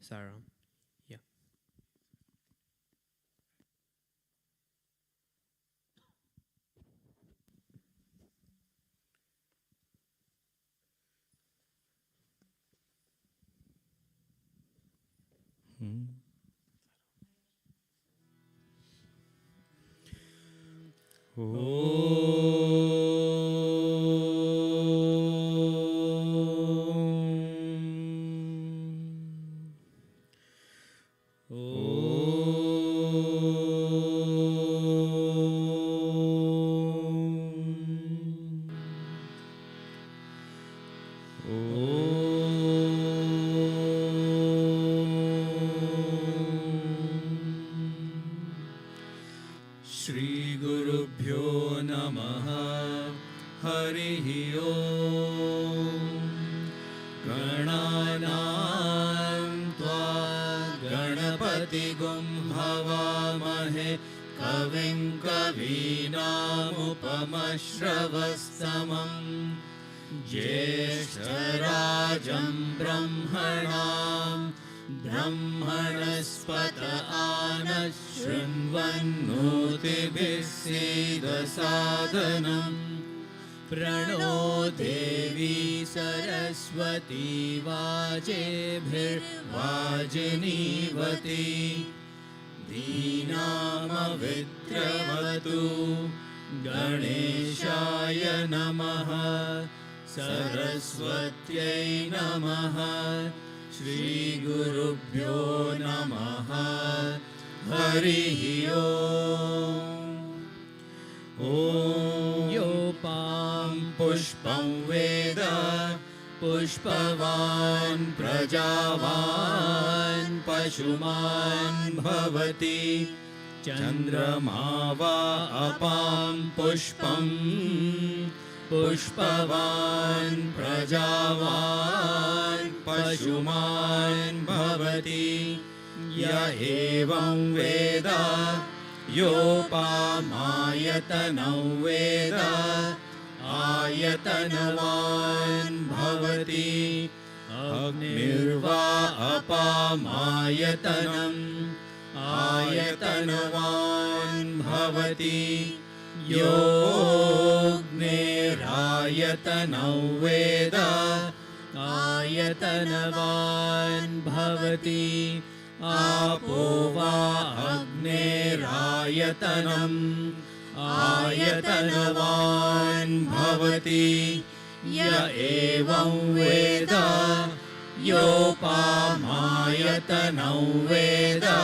Saram. Yeah. Shri Guru Bhyo Namaha Harihi Om Gananam Tva Ganapati Gum Havamahe Kavim Kavinam Upamashravastamam Jeshtarajam Brahmanam Brahmanaspata Anashrinvannotibhis Siddhasadanam Prano Devi Saraswati Vajebhir Vajinivati Dhinamavidravatu Ganeshaya Namaha Saraswatyai Namaha Shri Guru Bhyo Namaha Harihi Om Om Yopam Pushpam Veda Pushpavan Prajavan Pashuman Bhavati Chandramava Apam Pushpam Pushpavan Prajavan Pashuman Bhavati Ya evam Veda Yopamayatana Veda Ayatanavan Bhavati Agnirva Apamayatanam Ayatanavan Bhavati Yognirayatana Veda Ayatanavan Bhavati Apova Agnirayatanam Ayatanavan Bhavati Ya evam Veda Yopamayatana Veda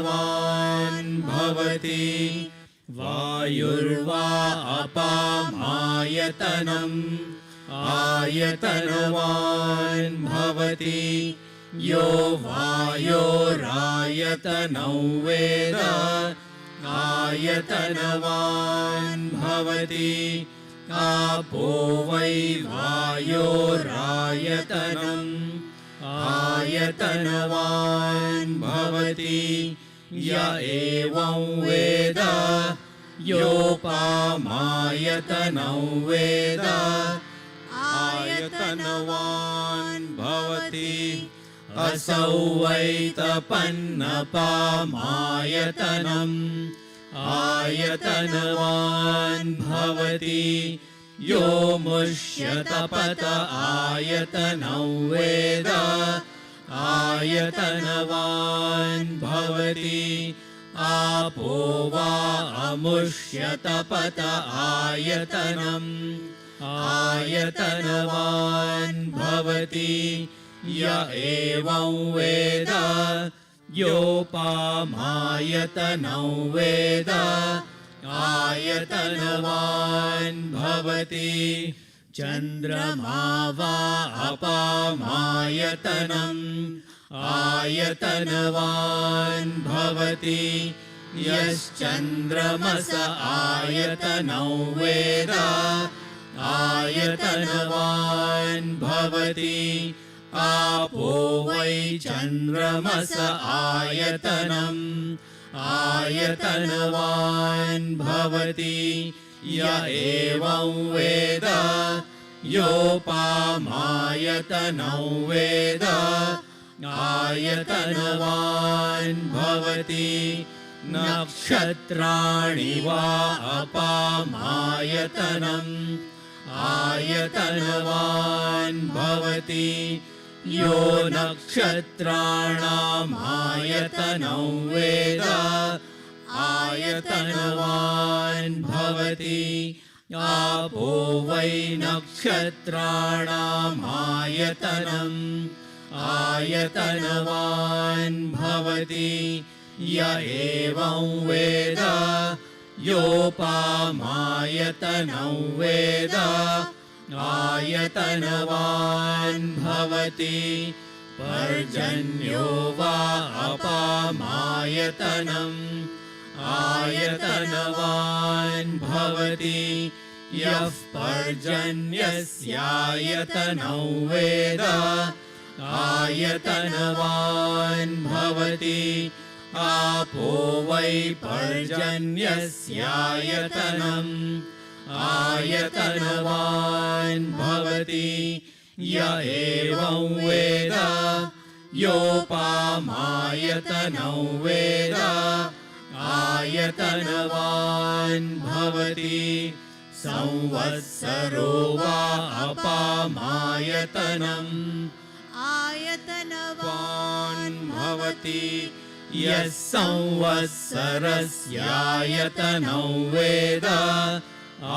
Ayatanavan Bhavati Vayurva Apamayatanam Ayatanavan Bhavati Yo Vayorayatana Veda Ayatanavan Bhavati Apo Vai Vayorayatanam Ayatanavan Bhavati Ya evam Veda Yopamayatana Veda Ayatanavan Bhavati Asau Vaitapannapamayatanam Ayatanavan Bhavati Yo Mushyatapata Ayatana Veda Ayatanavan Bhavati Apova Amushyatapata Ayatanam Ayatanavan Bhavati Ya evam Veda Yopamayatana Veda Ayatanavan Bhavati Chandramava Apamayatanam Ayatanavan Bhavati Yas Chandramasa Ayatana Veda Ayatanavan Bhavati Apo Vai Chandramasa Ayatanam Ayatanavan Bhavati Ya evam Veda योपामायतनौ वेद आयतनवान् भवति नक्षत्राणि वा अपामायतनम् आयतनवान् भवति यो नक्षत्राणामायतनौ वेद आयतनवान् भवति आपो वै नक्षत्राणामायतनम् आयतनवान् भवति य एवं वेद योपामायतनौ वेद आयतनवान् भवति पर्जन्यो वा अपामायतनम् आयतनवान् भवति यः पर्जन्यस्यायतनौ वेद आयतनवान् भवति आपो वै पर्जन्यस्यायतनम् आयतनवान् भवति य एवं वेद योपामायतनौ वेद आयतनवान् भवति संवत्सरो वा अपामायतनम् आयतनवान् भवति यः संवत्सरस्यायतनौ वेद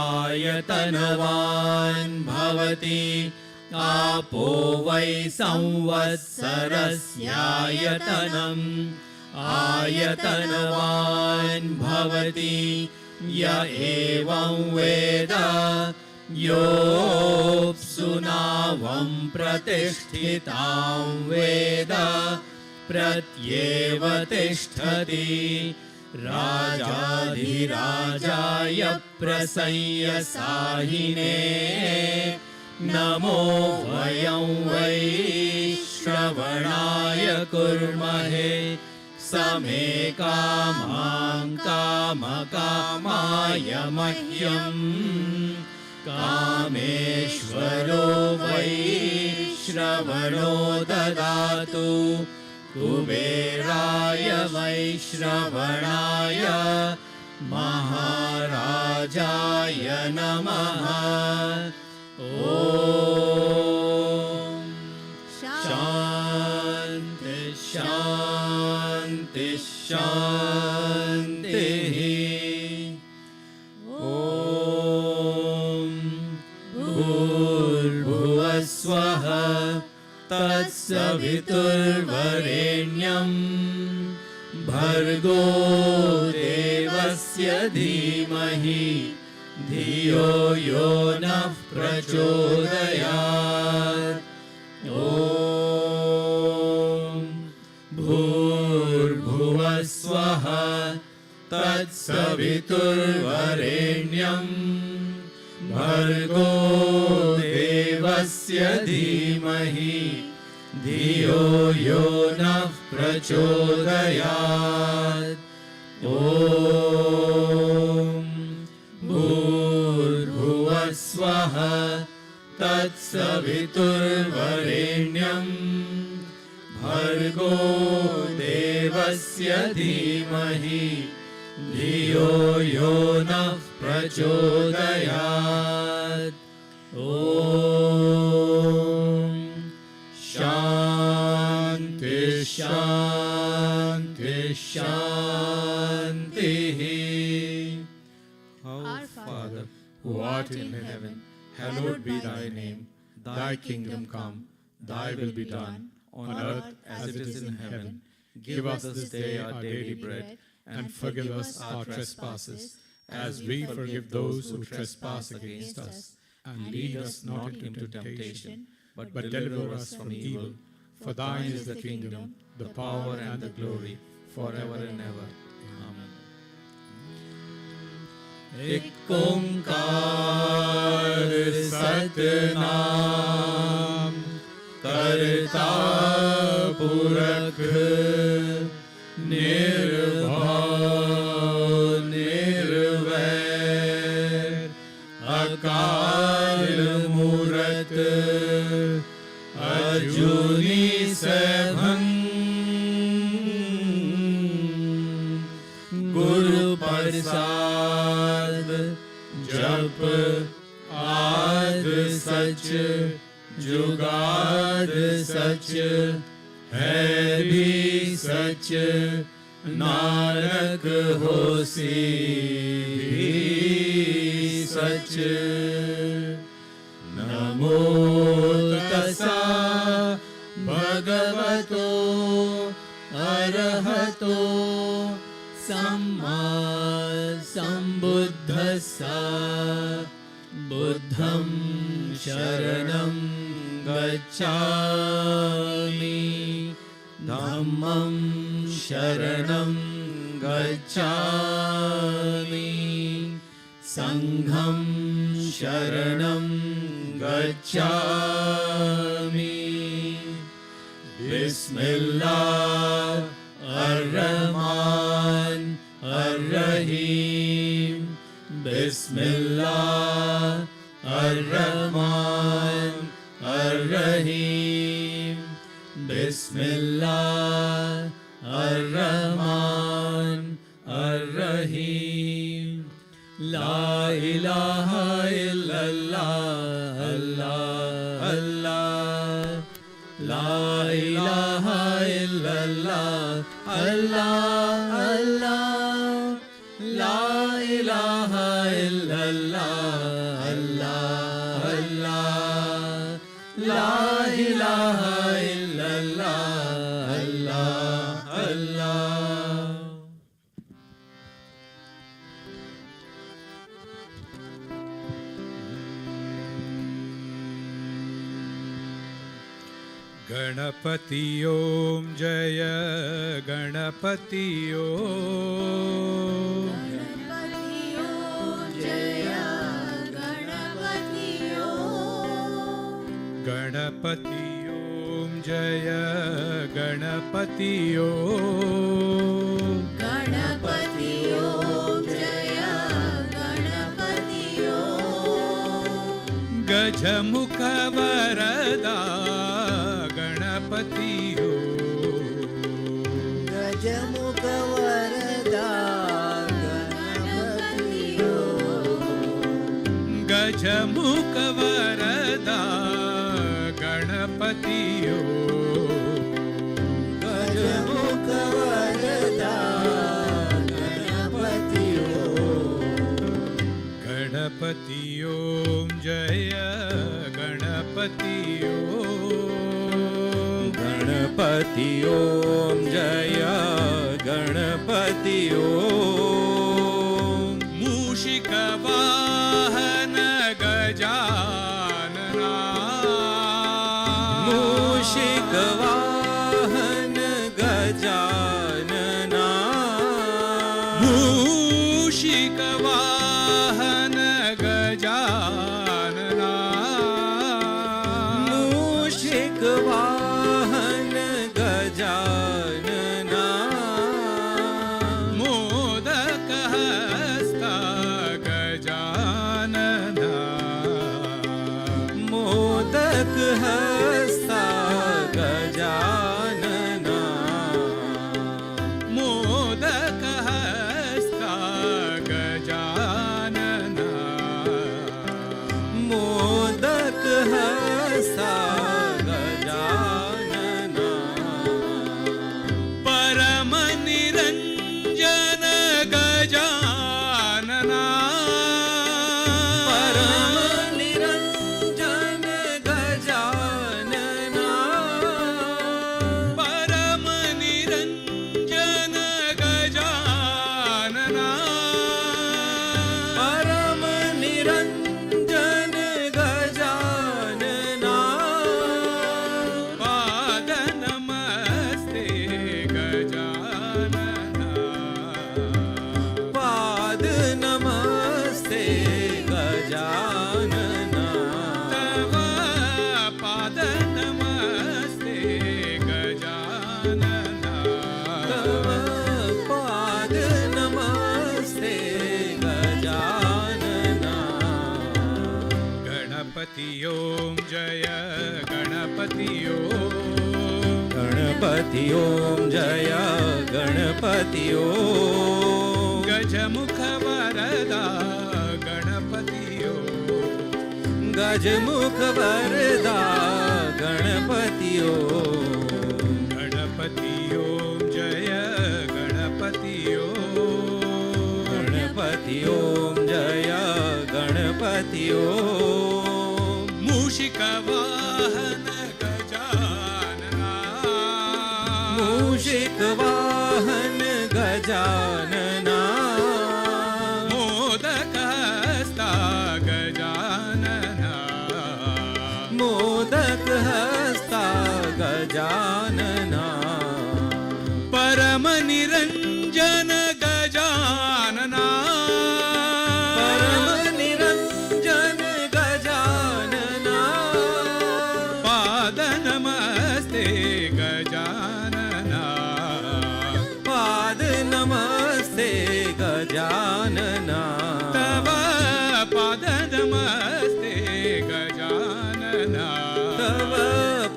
आयतनवान् भवति आपो वै संवत्सरस्यायतनम् आयतनवान् भवति य एवं वेद योऽप्सुनावं प्रतिष्ठितां वेद प्रत्येव तिष्ठति राजाधिराजाय प्रसंयसाहिने नमो वयं वै श्रवणाय कुर्महे समे कामां कामकामाय मह्यम् कामेश्वरो वै श्रवणो ददातु कुबेराय वै श्रवणाय महाराजाय नमः। ॐ शान्ति शान्ति शान्तिः। ॐ भूर्भुवस्वः तत्सवितुर्वरेण्यं भर्गो देवस्य धीमहि धियो यो नः प्रचोदयात्। ॐ भूर्भुवस्वः तत्सवितुर्वरेण्यं भर्गो देवस्य धीमहि धियो यो नः प्रचोदयात्। ॐ भूर्भुवस्वः तत्सवितुर्वरेण्यं भर्गो देवस्य धीमहि धियो यो नः प्रचोदयात्। ॐ शान्ति शान्ति शान्तिः। Our Father, who art in heaven, hallowed be thy name. Thy kingdom come, thy will be done, on earth as it is in heaven. Give us this day our daily bread, and forgive us our trespasses, as we forgive those who trespass against us. And lead us not into temptation, but deliver us from evil. For thine is the kingdom, the power and the glory, forever and ever. Amen. एक ओंकार सतनाम करता पुरख निर्भय निर्वैर अकाल मूरत प्रसाद जप आद सच जुगाद सच है भी सच नानक होसी भी सच। नमो तस्सा भगवतो अरहतो सम्मा सम्बुद्धस्सा। बुद्धं शरणं गच्छामि धम्मं शरणं गच्छामि संघं शरणं गच्छामि। बिस्मिल्लाह अर्रहमान अर्रहीम। बिस्मिल्लाह अर्रहमान अर्रहीम। बिस्मिल्लाह अर्रहमान अर्रहीम। ला इलाहा इल्लल्लाह अल्लाह अल्लाह। ला इलाहा इल्लल्लाह अल्लाह अल्लाह। ला इलाहा इल्लल्लाह अल्लाह अल्लाह। ला इलाहा इल्लल्लाह अल्लाह अल्लाह। गणपति ओम जय गणपति ओम। गणपति ओम जय गणपति ओम। गणपति ओम जय गणपति ओम। गणपति ओम जय गणपति ओम। गजमुख वरदा गणपति ओम। गजमुख वरदा गणपति ओम। गजमुख वरदा गणपति ओम। गजमुख वरदा गणपति ओम। गणपति ओम जय गणपति ओम। गणपति ओम जय गणपति ओम। मूषिक वाहन गजानना। मूषिक वाहन गजानना। मूषिक वाहन गजानना। मूषिक वाहन गजानना। मोदक हस्त गजानना। मोदक हस्ता गजानना। मोदक हस्त गजानना। मोदक हस्ता गजानना। परम निरंजन गजानना। परम निरंजन गजानना। परम निरंजन गजानना। परम निरंजन गजानना। पाद नमस्ते गजानना। पाद नमस्ते गजानना। तव पाद नमस्ते गजानना। तव पाद नमस्ते गजानना। गणपति ओम जय गणपति ओम। गणपति ओम जय गणपति ओम। गजमुख वरदा गणपतियो गजमुख वरदा गणपतियो गणपतियो जय गणपतियो गणपतियो जय गणपतियो मूषिक वाहन गजानना मूषिक वाहन गजानना मोदक हस्ता गजानना मोदक हस्ता गजानना परम निरंजन गजानना परम निरंजन गजानना पाद नमस्ते गजानना पाद नमस्ते गजानना तव पाद नमस्ते गजानना तव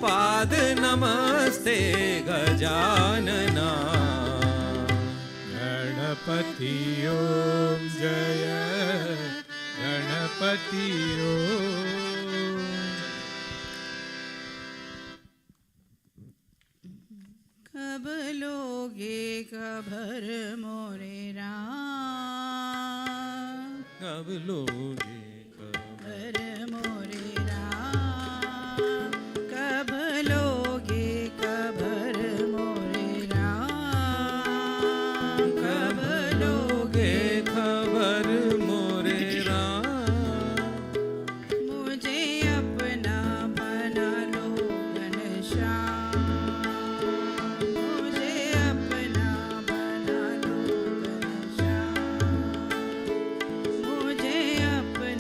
पाद नमस्ते गजानना गणपति ओम जय गणपति ओम कब लोगे कबर मोरे राम कब लोगे कबर मोरे राम कब लोगे कबर मोरे राम कब लोगे खबर मोरे राम मुझे अपना बना लो घनश्याम मुझे अपना बना लो घनश्याम मुझे अपना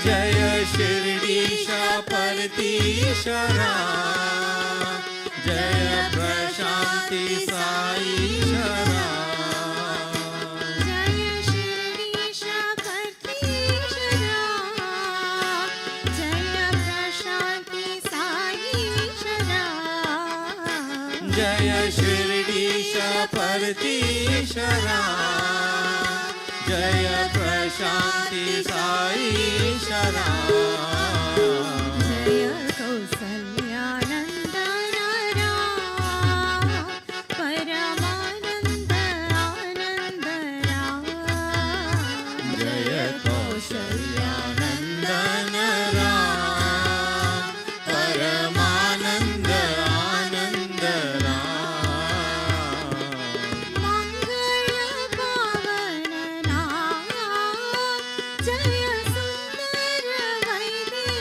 जय शिरडीशा परतीशरा जय प्रशांति साईशरा जय शिरडीशा परतीशरा जय प्रशांति साईशरा जय शिरडीशा परतीशरा जय प्रशांति साईशरा जय कौसल्यानन्दनरा परमानन्द आनन्दरा जय कौसल्यानन्दनरा परमानन्द आनन्दरा मङ्गल पावन नाम जय सुन्दर वैदेही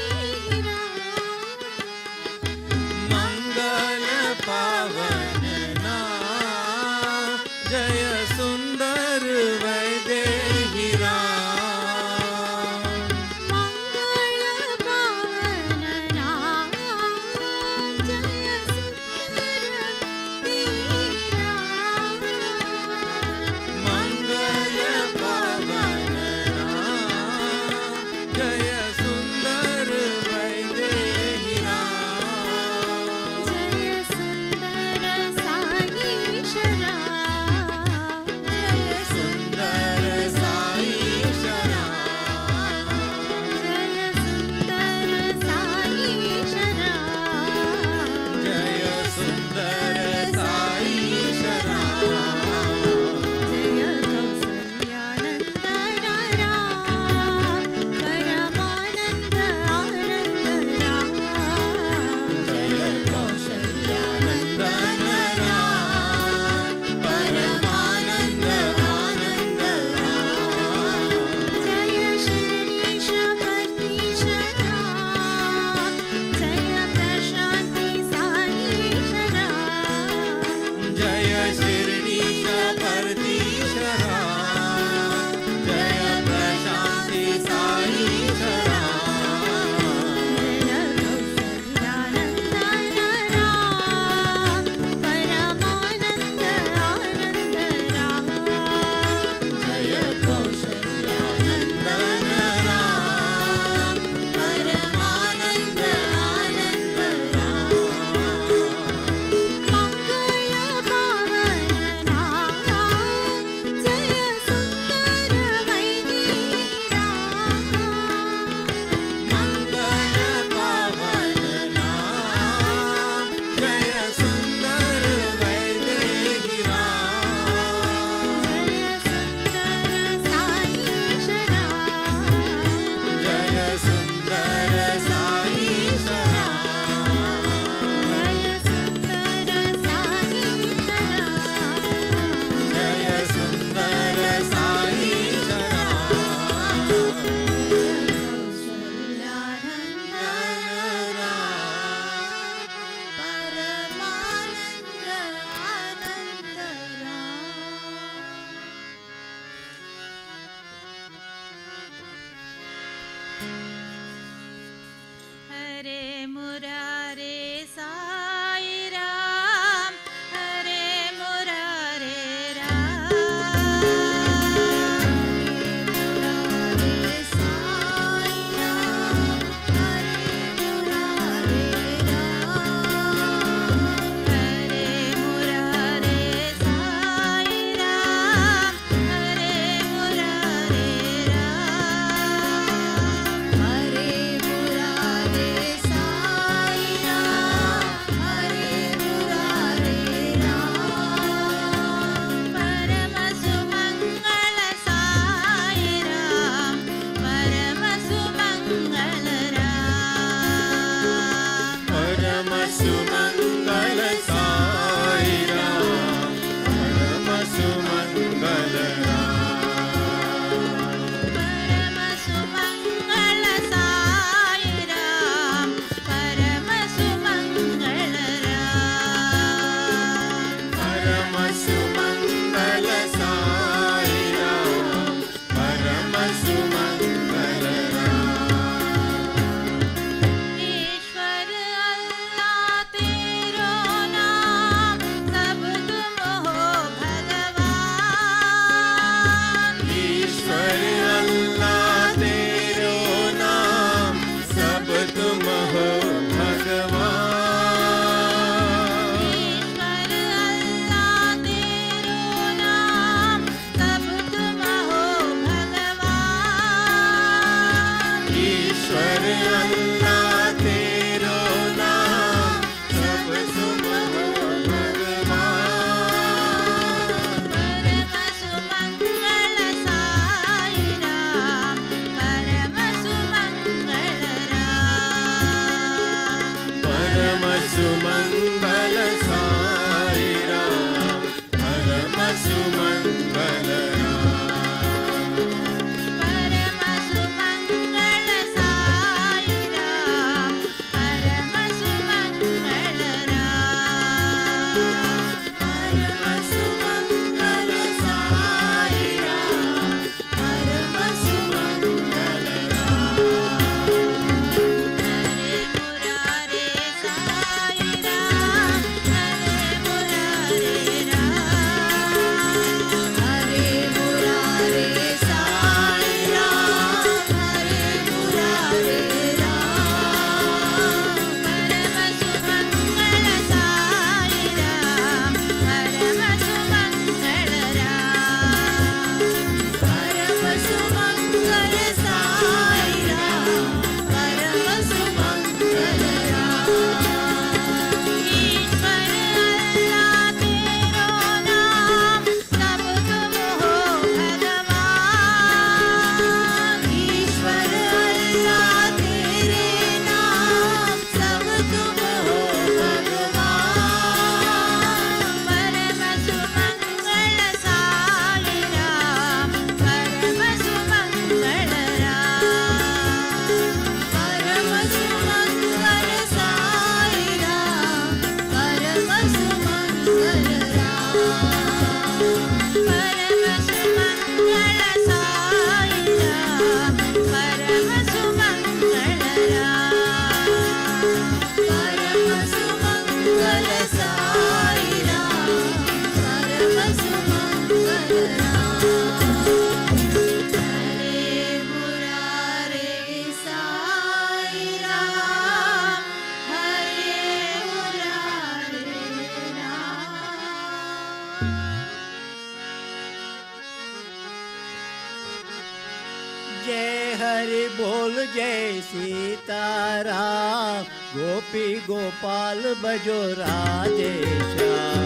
जय हरि बोल जय सीताराम, गोपी गोपाल बजो राधे श्याम।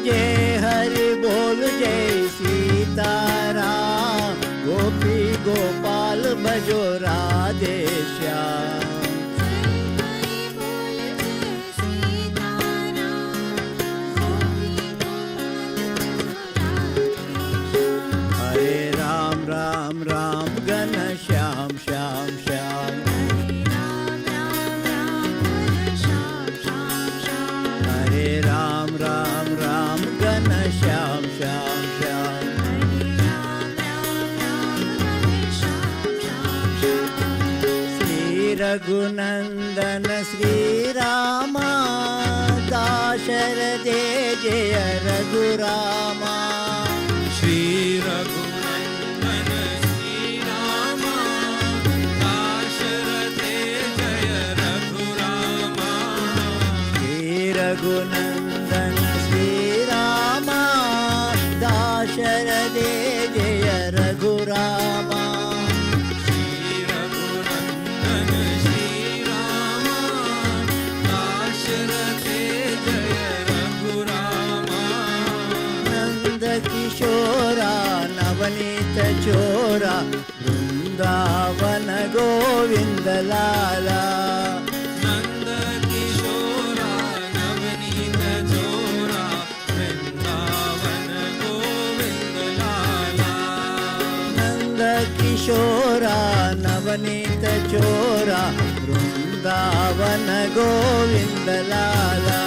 जय हरि बोल जय सीताराम, गोपी गोपाल बजो राधे श्याम। राम राम घन श्याम श्याम श्याम, हरे राम राम राम घन श्याम श्याम श्याम। श्री रघुनंदन श्री रामा, दाशरथे जय रघुरामा। श्री रघु रघुनंदन श्री रामा, दाशरथे जय रघुरामा। श्री रघुनंदन श्री रामा, दाशरथे जय रघुरामा। नंद किशोरा नवनीत चोरा, वृंदावन गोविंद लाला। किशोरा नवनीत चोरा, वृंदावन गोविंद लाला।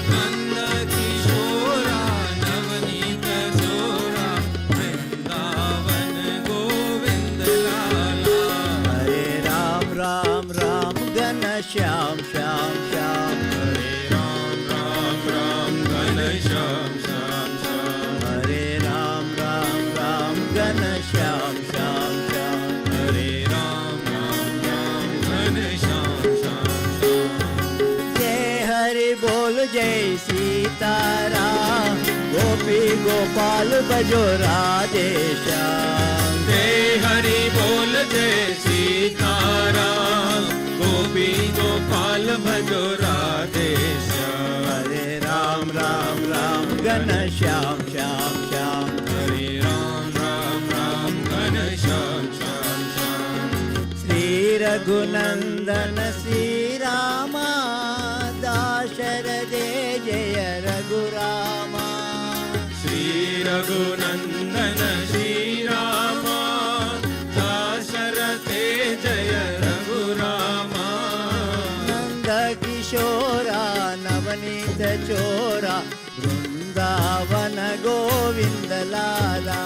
नंद किशोरा नवनीत चोरा, वृंदावन गोविंद लाला। हरे राम राम राम घन श्याम श्याम श्याम, हरे राम राम राम घन श्याम श्याम श्याम। हरे राम राम राम घन श्याम श्याम श्याम, हरे राम राम राम घन श्याम श्याम श्याम। जय हरि बोल जय सीताराम, गोपी गोपाल बजो राधे श्याम। जय हरि बोल जय सीताराम, गोपी गोपाल भजो राधे श्याम। हरे राम राम राम घन श्याम श्याम श्याम, हरे राम राम राम घन श्याम श्याम श्याम। श्री रघु रघुनंदन श्री रामा दाशरथे जय रघुरामा श्री रघुनंदन श्री रामा दाशरथे जय रघुरामा नंद किशोरा नवनीत चोरा वृंदावन गोविंद लाला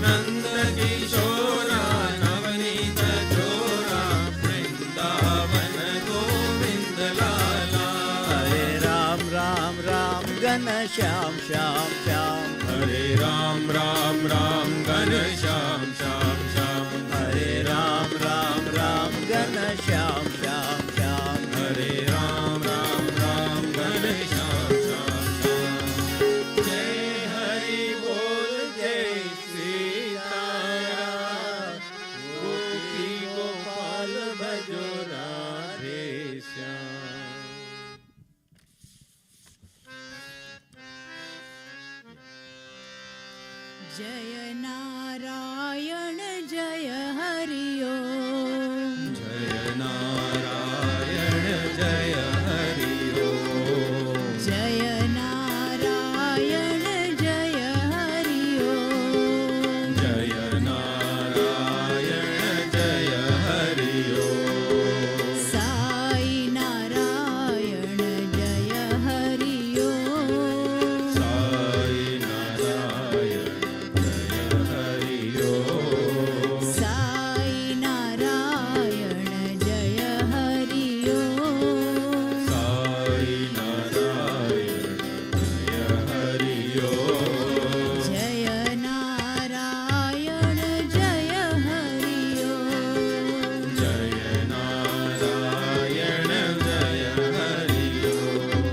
नंद किशोरा नवनीत चोरा वृंदावन गोविंद लाला हरे राम राम राम घन श्याम श्याम श्याम हरे राम राम राम घन श्याम श्याम श्याम हरे राम राम राम घन श्याम श्याम श्याम हरे राम राम राम घन श्याम श्याम श्याम जय हरि बोल जय सीताराम गोपी गोपाल भजो राधे श्याम जय नारायण जय हरि ओम जय नारायण जय हरि ओम जय नारायण जय हरि ओम जय नारायण जय हरि ओम साई नारायण जय हरि ओम साई नारायण जय हरि ओम साई नारायण जय हरि ओम साई नारायण जय हरि ओम जय नारायण जय हरि ओम जय नारायण जय हरि ओम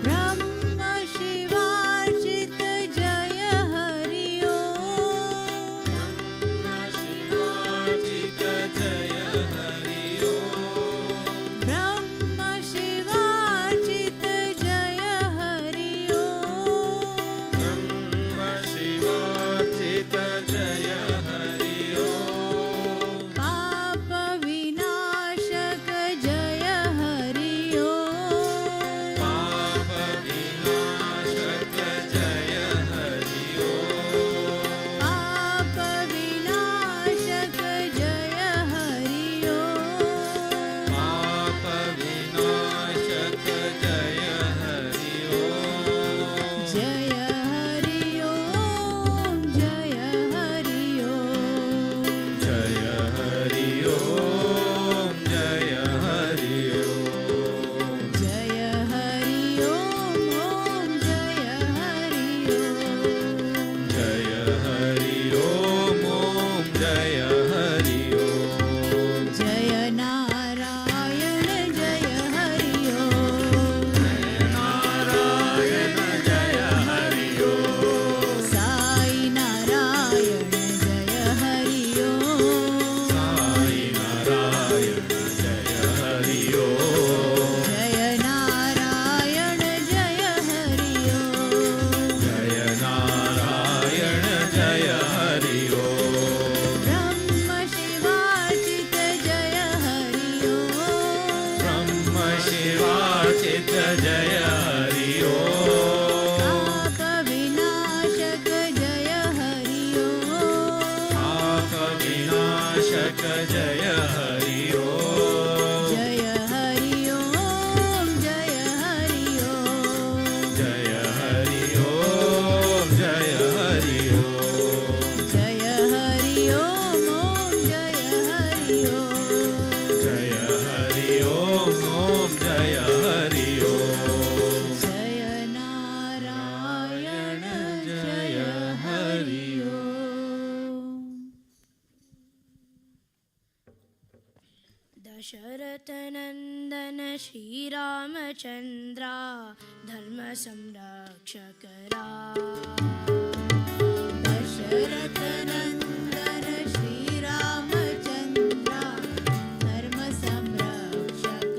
ब्रह्म शिवार्चित जय हरि ओम शिवार्चित जय हरि ओम ब्रह्म शिवार्चित जय हरि ओम ब्रह्म शिवार्चित जय हरि ओम पाप विनाशक जय हरि ओम पाप विनाशक जय हरि ओम पाप विनाशक जय हरि ओम पाप विनाशक जय हरि ओम जय हरि ओम जय हरि ओम जय हरि ओम जय हरि ओम जय हरि ओम ओम जय हरि ओम जय हरि ओम ओम जय हरि ओम जय नारायण जय हरि ओम नारायण जय हरि ओम साई नारायण जय हरि ओम साई नारायण जय हरि ओम जय नारायण जय हरि ओम जय नारायण जय हरि ओम ब्रह्म शिवार्चित जय हरि ओम ब्रह्म शिवार्चित जय हरि ओम पाप विनाशक जय हरि ओम पाप विनाशक जय हरि ओम जय हरि ओम जय हरि ओम जय हरि ओम जय हरि ओम जय हरि ओम ओम जय हरि ओम जय हरि ओम ओम जय हरि ओम जय नारायण जय हरि ओम दशरथ नंदन श्री रामचंद्रा धर्म संरक्षक दशरथ नंदन श्री रामचंद्र धर्म संरक्षक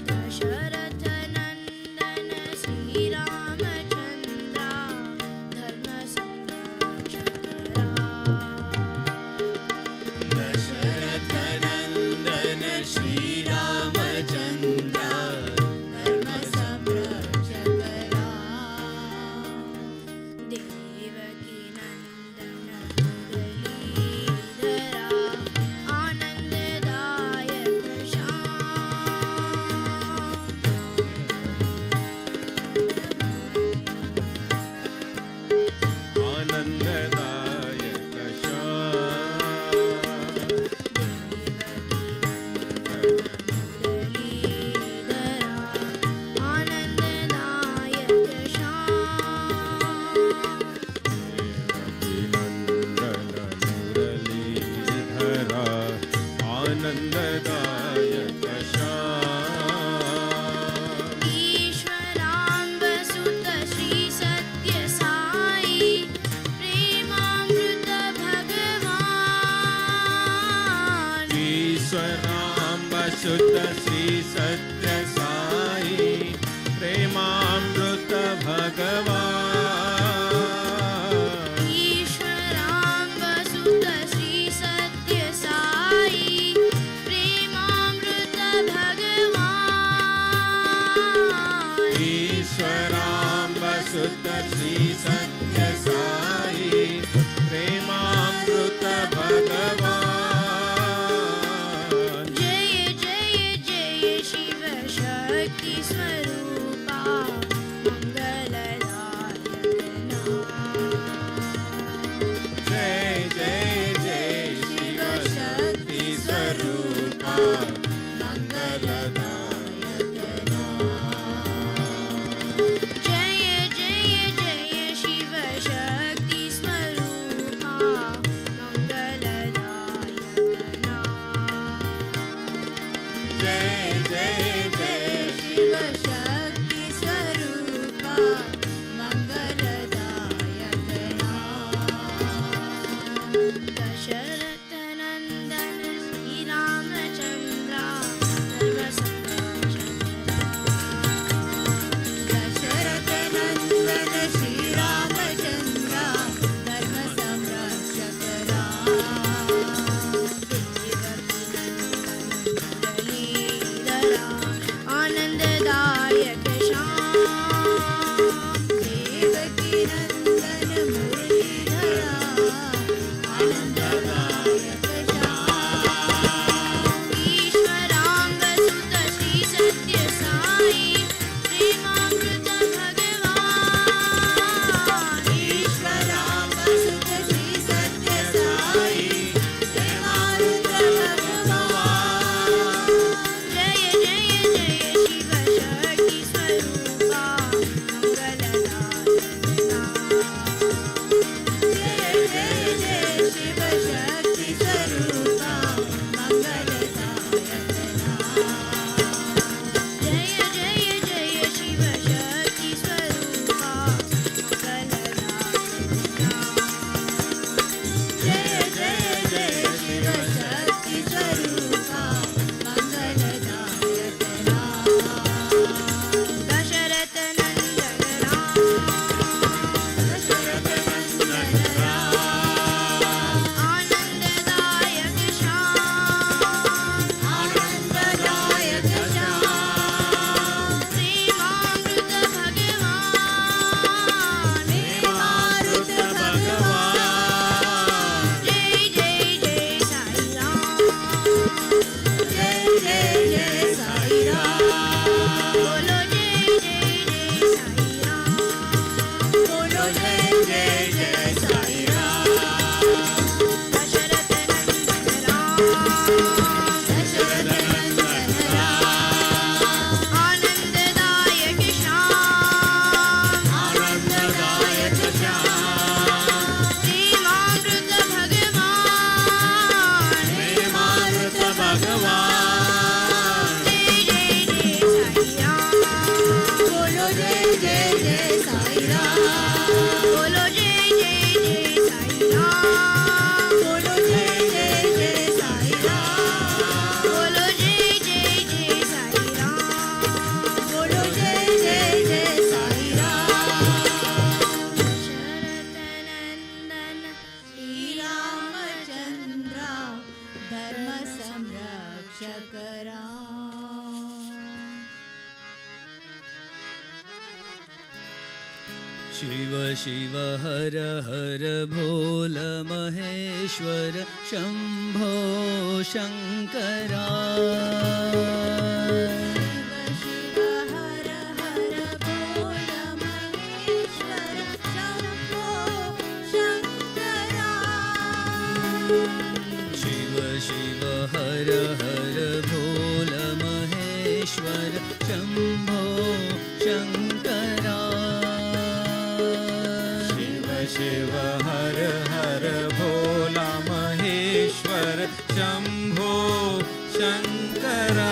दशरथ नंदन श्री रामचंद्रा धर्म संरक्षक आनन्ददायक श्याम ईश्वराम्ब सुत श्री सत्य साई प्रेमामृत भगवान ईश्वराम्ब सुत श्री सत्य साई प्रेमामृत भगवान ईश्वराम्ब सुत श्री सत्य साई प्रेमामृत भगवान ईश्वराम्ब सुत श्री सत्य साई प्रेमामृत भगवान जय जय जय शिव शक्ति स्वरूपा मंगलदायक नाम जय जय जय शिव शक्ति स्वरूपा मंगलदायक नाम जय जय जय शिव शक्ति स्वरूपा मंगलदायक नाम जय जय जय शिव शक्ति स्वरूपा मंगलदायक नाम दशरथ नंदन श्री रामचंद्र धर्म दशरथ नंदन श्री रामचंद्र धर्म संरक्षक मुरलीधरा आनंददायक श्याम देवकी नंदन मुरलीधरा आनंददायक श्याम ईश्वरांग सुत श्री सत्य साई प्रेमामृत भगवान ईश्वरांब सुत श्री सत्य साई प्रेमामृत भगवान जय जय जय शिव शक्ति स्वरूपा मंगलदायक नाम जय जय जय शिव शक्ति स्वरूपा मंगलदायक नाम जय जय जय शिव शक्ति स्वरूपा मंगलदायक नाम जय जय जय शिव शक्ति स्वरूपा मंगलदायक नाम दशरथ नंदन राम दशरथ नंदन राम आनंददायक श्याम आनंददायक श्याम प्रेमामृत भगवान प्रेमामृत भगवान जय जय जय साई राम जय जय जय साई राम बोलो जय जय जय साई राम बोलो जय जय जय साई राम दशरथ नंदन राम दशरथ नंदन राम आनंददायक श्याम आनंददायक श्याम प्रेमामृत भगवान प्रेमामृत भगवान जय जय जय साई राम बोलो जय जय जय साई राम बोलो जय जय जय साई राम बोलो जय जय जय साई राम बोलो जय जय जय साई राम बोलो जय जय जय साई राम दशरथ नंदन श्री रामचंद्र धर्म संरक्षक राम शिव शिव हर हर भोल महेश्वर शंभो शंकरा शिव हर हर बोल महेश्वर शंभो शंकरा शिव शिव हर हर भोल महेश्वर शंभो शंकरा शिव शिव हर हर भोला महेश्वर शंभो शङ्करा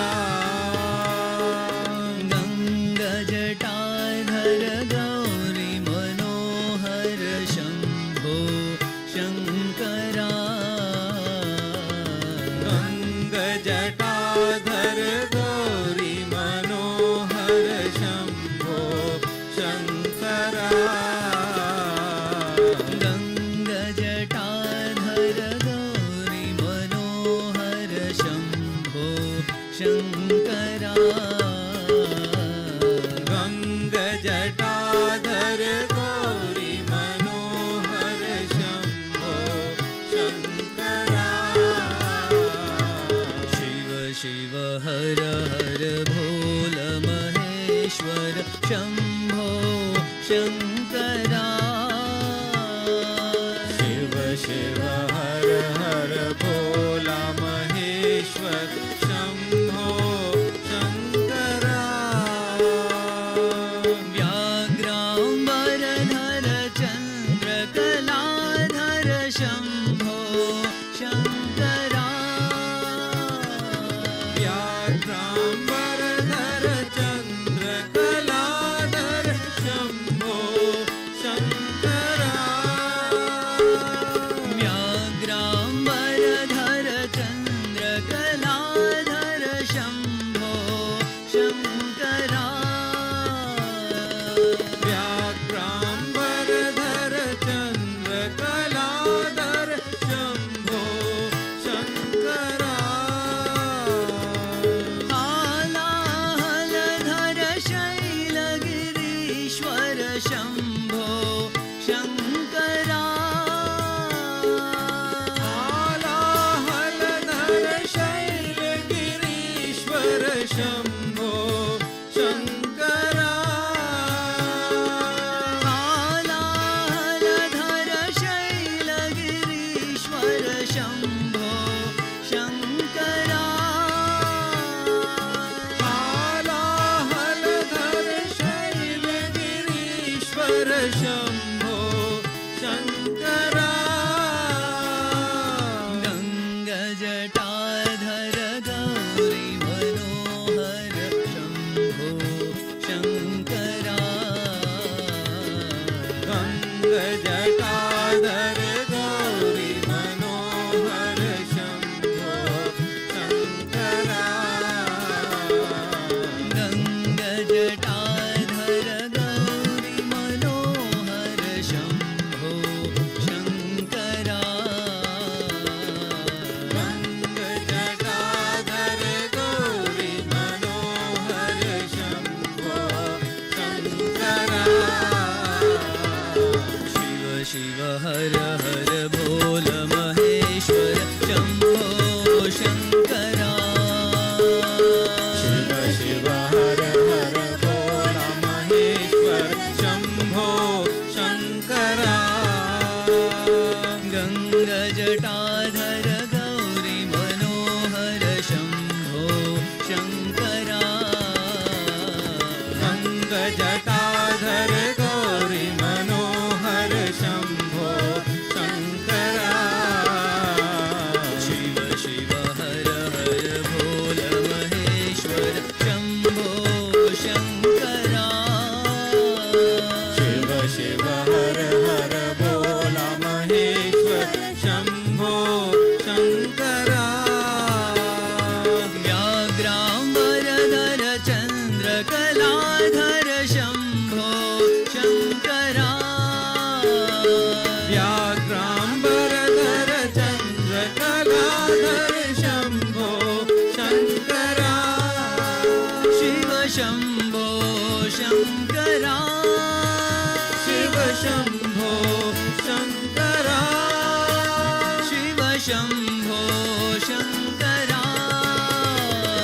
गङ्गजटाधर गौरी मनोहर शम्भो शङ्करा गङ्गजटाधर गौरी मनोहर शम्भो शङ्करा गङ्गजटाधर गौरी मनोहर शम्भो शङ्करा गङ्गजटाधर गौरी मनोहर शम्भो शङ्करा शिव शिव हर हर भोल महेश्वर शम्भो शङ्करा शिव शिव हर हर भोला महेश्वर शम्भो शङ्करा व्याघ्राम्बरधर चन्द्रकलाधर शम्भो शङ्करा व्याघ्राम्बरधर चन्द्रकलाधर शम्भो शङ्करा व्याघ्राम्बरधर चन्द्रकलाधर शम्भो शङ्करा व्याघ्राम्बरधर चन्द्रकलाधर शम्भो शङ्करा हालाहलधर शैलगिरीश्वर शम्भो शङ्करा हालाहलधर शैलगिरीश्वर शम्भो शङ्करा हालाहलधर शैलगिरीश्वर शम्भो शङ्करा हालाहलधर शैलगिरीश्वर शम्भो शङ्करा गङ्गजटाधर गौरी मनोहर शम्भो शङ्करा गङ्गजटाधर गौरी मनोहर शम्भो शङ्करा गङ्गजटाधर गौरी मनोहर शम्भो शङ्करा गङ्गजटाधर गौरी मनोहर शम्भो शङ्करा शिव शिव हर हर भोल महेश्वर शम्भो शङ्करा शिव शिव हर हर भोला महेश्वर शम्भो शङ्करा गङ्गजटाधर गौरी मनोहर शम्भो शङ्करा गङ्गजटाधर गौरी मनोहर शम्भो शङ्करा शिव शिव हर हर भोल महेश्वर शम्भो शङ्करा शिव शिव हर हर भोला महेश्वर शम्भो शङ्करा व्याघ्राम्बरधर चन्द्रकलाधर शम्भो शङ्करा व्याघ्राम्बरधर चन्द्रकलाधर शम्भो शङ्करा शिव शम्भो शङ्करा शिव शम्भो शङ्करा शिव शम्भो शङ्करा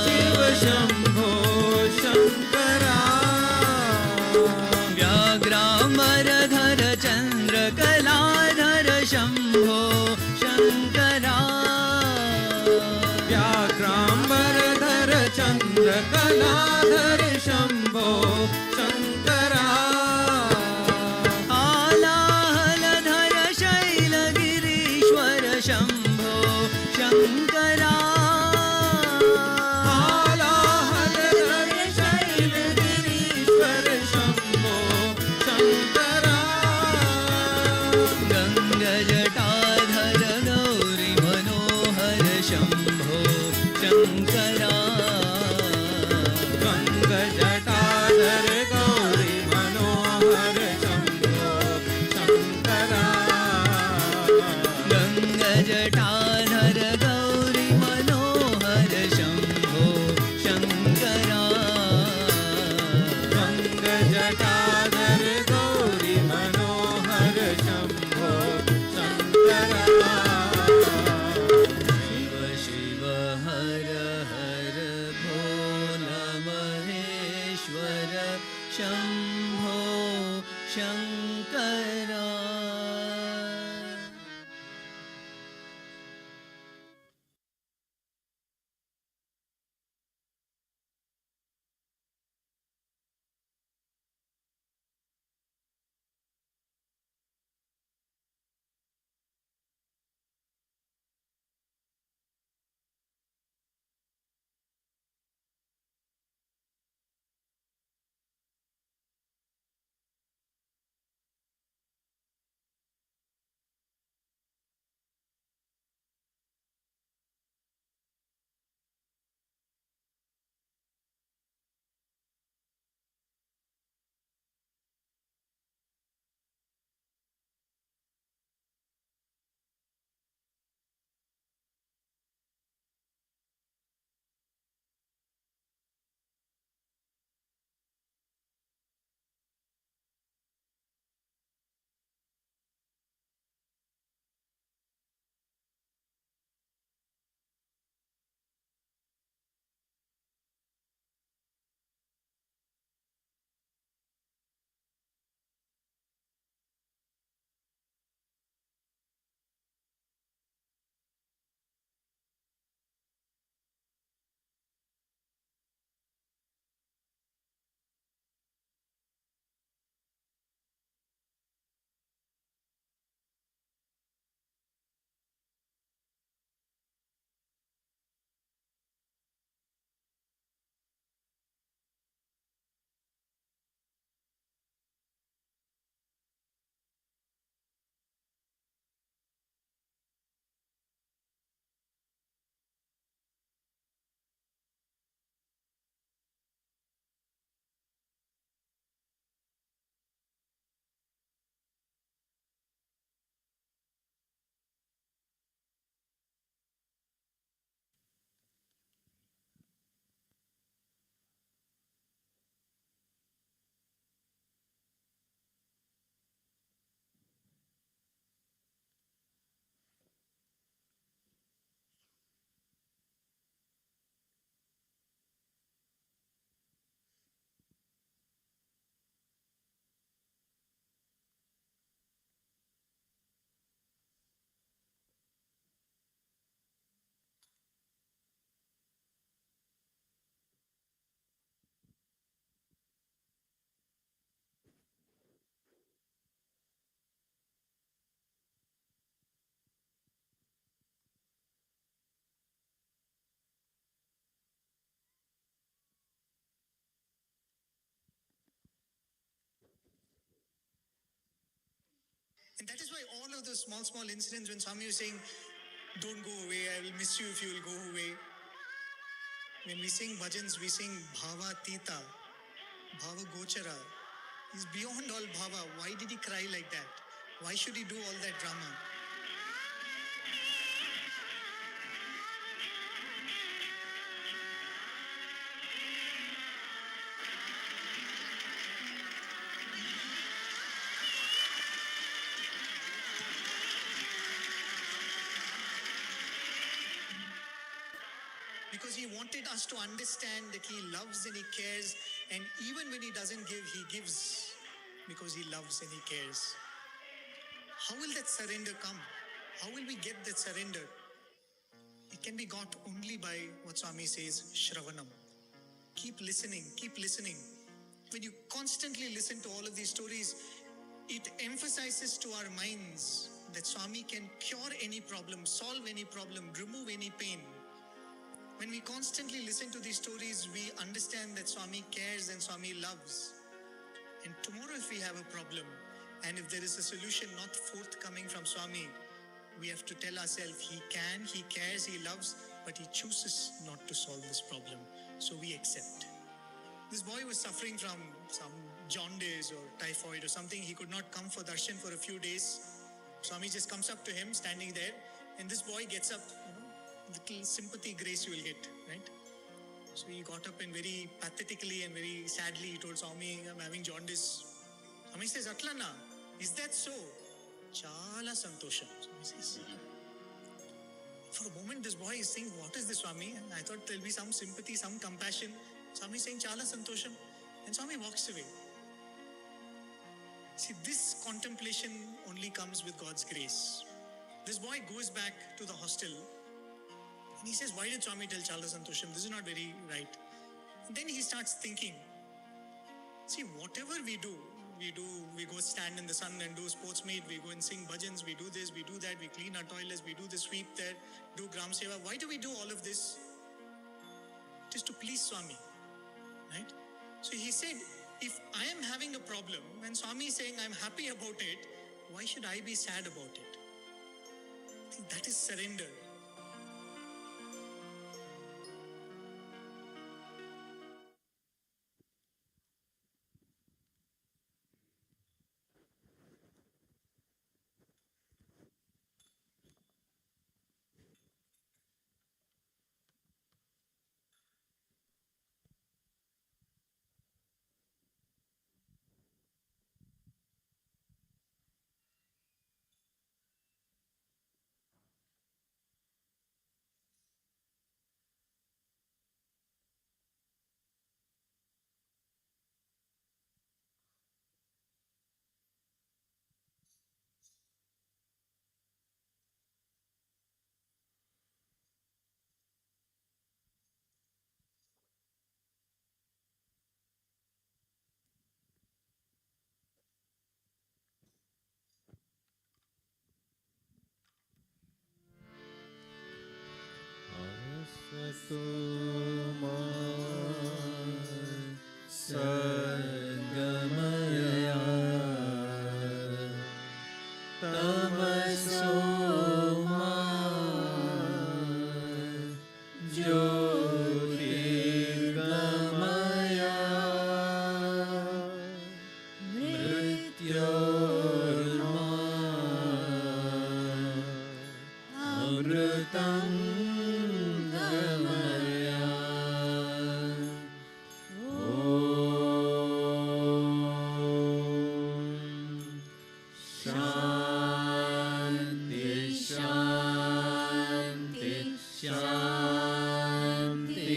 शिव शम्भो शङ्करा व्याघ्राम्बरधर चन्द्रकलाधर शम्भो शङ्करा व्याघ्राम्बरधर चन्द्रकलाधर शम्भो शङ्करा हालाहलधर शैलगिरीश्वर शम्भो शङ्करा शङ्करा गङ्गजटाधर गौरी मनोहर शम्भो शङ्करा गङ्गजटाधर गौरी मनोहर शम्भो शङ्करा गङ्गजटाधर गौरी मनोहर शम्भो शङ्करा शिव शिव हर हर भोला Maheshwar Shambho Shankara And that is why all of those small incidents when Swami was saying, don't go away, I will miss you if you will go away. When we sing bhajans, we sing Bhava Tita, Bhava Gochara. He's beyond all Bhava. Why did he cry like that? Why should he do all that drama? Because he wanted us to understand that he loves and he cares, and even when he doesn't give, he gives because he loves and he cares. How will that surrender come? How will we get that surrender? It can be got only by what Swami says, Shravanam. Keep listening, keep listening. When you constantly listen to all of these stories, it emphasizes to our minds that Swami can cure any problem, solve any problem, remove any pain. When we constantly listen to these stories, we understand that Swami cares and Swami loves. And tomorrow if we have a problem, and if there is a solution not forthcoming from Swami, we have to tell ourselves, he can, he cares, he loves, but he chooses not to solve this problem. So we accept. This boy was suffering from some jaundice or typhoid or something. He could not come for darshan for a few days. Swami just comes up to him, standing there, and this boy gets up. Little sympathy, grace you will get, right? So he got up and very pathetically and very sadly he told Swami, I'm having jaundice. Swami says, Atlana, is that so? Chala santosham. Swami says. For a moment, this boy is saying, what is this, Swami? I thought there'll be some sympathy, some compassion. Swami is saying, Chala santosham. And Swami walks away. See, this contemplation only comes with God's grace. This boy goes back to the hostel and he says, why did Swami tell Chala santosham? This is not very right. And then he starts thinking, see, whatever we do, we go stand in the sun and do sports meet, we go and sing bhajans, we do this, we do that, we clean our toilets, we do the sweep there, do gram seva. Why do we do all of this? It is to please Swami, right? So he said, if I am having a problem and Swami is saying I'm happy about it, why should I be sad about it? I think that is surrender. Sadgamaya Tamasoma Jyotirgamaya Mrityorma Amritam Gamaya. Shanti, Shanti, Shanti.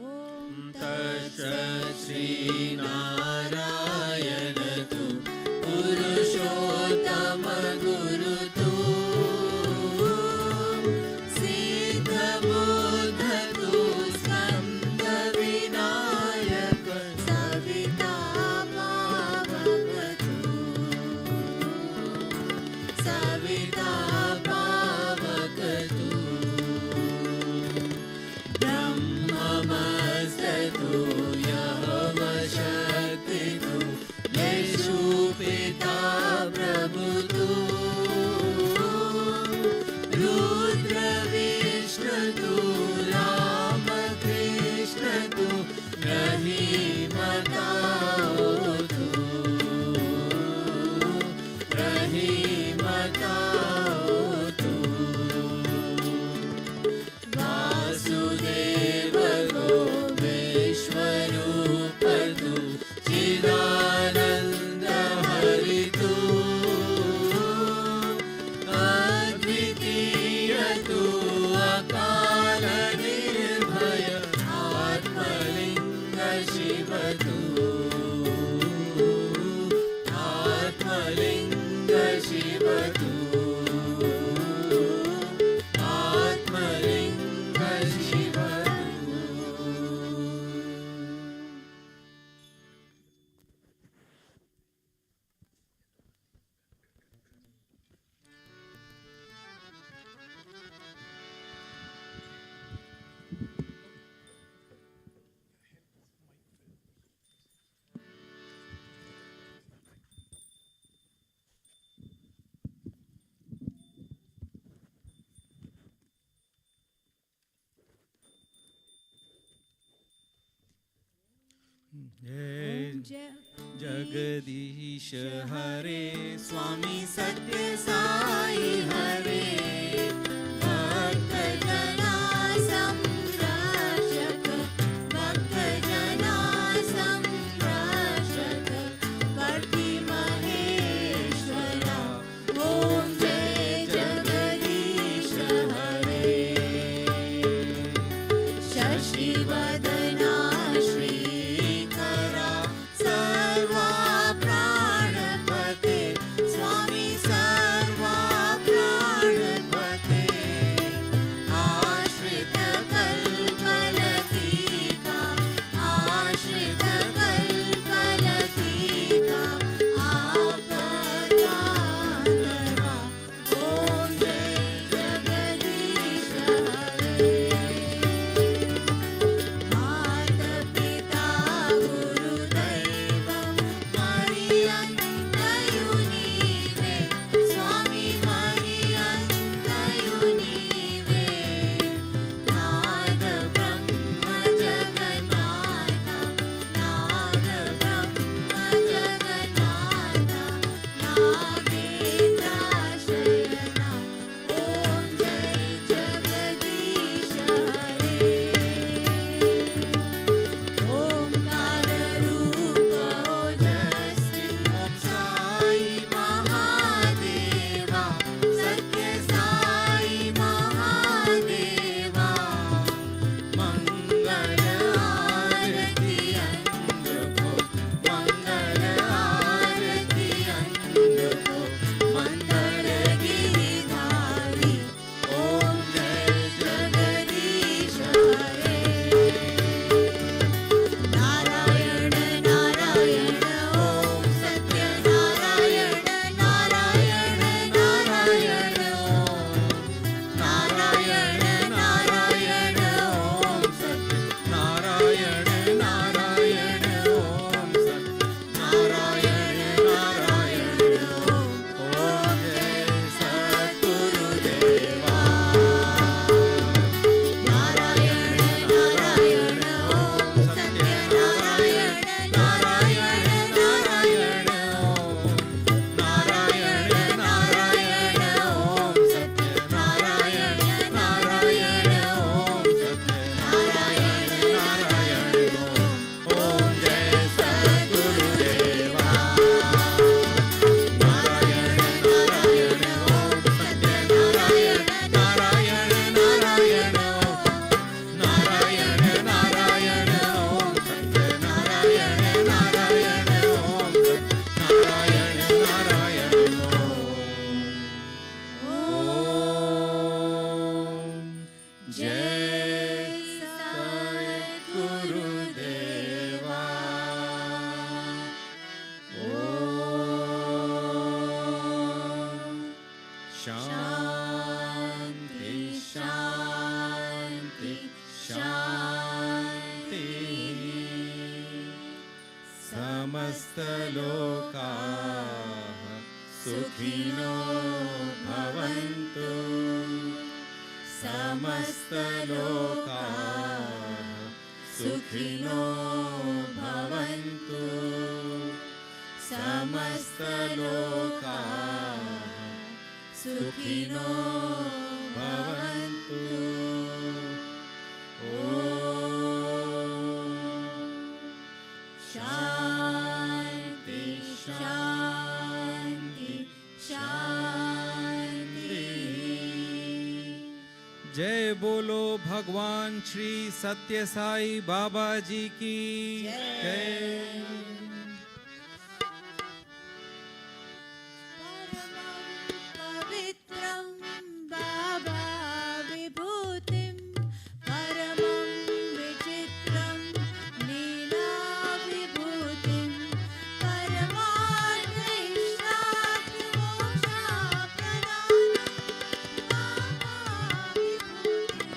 Om Tatsat Sri Narayana Tu Purushottama Guru Tu Siddha Buddha Tu Skanda Vinayaka Savita Pavakatu Savita Pavakatu जय जगदीश हरे स्वामी सत्य साई हरे भक्त जना संरक्षक भक्त जना संरक्षक वर्ति महेश्वरा ओम जय जगदीश हरे शशिवदना श्रीकरा सर्वा प्राणपते स्वामी सर्वा प्राणपते आश्रित कल्पलतिका आश्रित कल्पलतिका आपदानरा ओम जय जगदीश हरे माता पिता गुरुदैवं मरियन्तयुनीवे स्वामी मरियन्तयुनीवे नाद ब्रह्म जगन्नाथा नाद ब्रह्म जगन्नाथा नागेन्द्राशयना ओम जय जगदीश हरे ओंकार रूप ओजस्वी साई महादेवा सत्य साई महादेवा मंगल आरती अंगको मंगल आरती अंगको मंगल गिरिधारी ओम जय जगदीश हरे नारायण नारायण ओम सत्य नारायण नारायण नारायण ओम नारायण नारायण ओम सत्य नारायण नारायण ओम सत्य नारायण नारायण ओम जय सद्गुरुदेवा नारायण नारायण ओम सत्य नारायण नारायण नारायण ओम नारायण नारायण ओम सत्य नारायण नारायण ओम सत्य नारायण नारायण ओम जय सद्गुरुदेवा नारायण नारायण ओम सत्य नारायण नारायण नारायण ओम नारायण नारायण ओम सत्य नारायण नारायण ओम सत्य नारायण नारायण ओम जय सद्गुरुदेवा ओम शांति शांति शांति समस्त लोकाः सुखिनो भवन्तु समस्त लोकाः सुखिनो भवन्तु समस्त लोकाः सुखिनो भवन्तु ओम शांति शांति शांति जय बोलो भगवान श्री सत्य साई बाबा जी की जय। पवित्रं बाबा विभूतिं परमं विचित्रं लीला विभूतिं परमार्थैष्टार्थमोक्षप्रदानं बाबा विभूतिं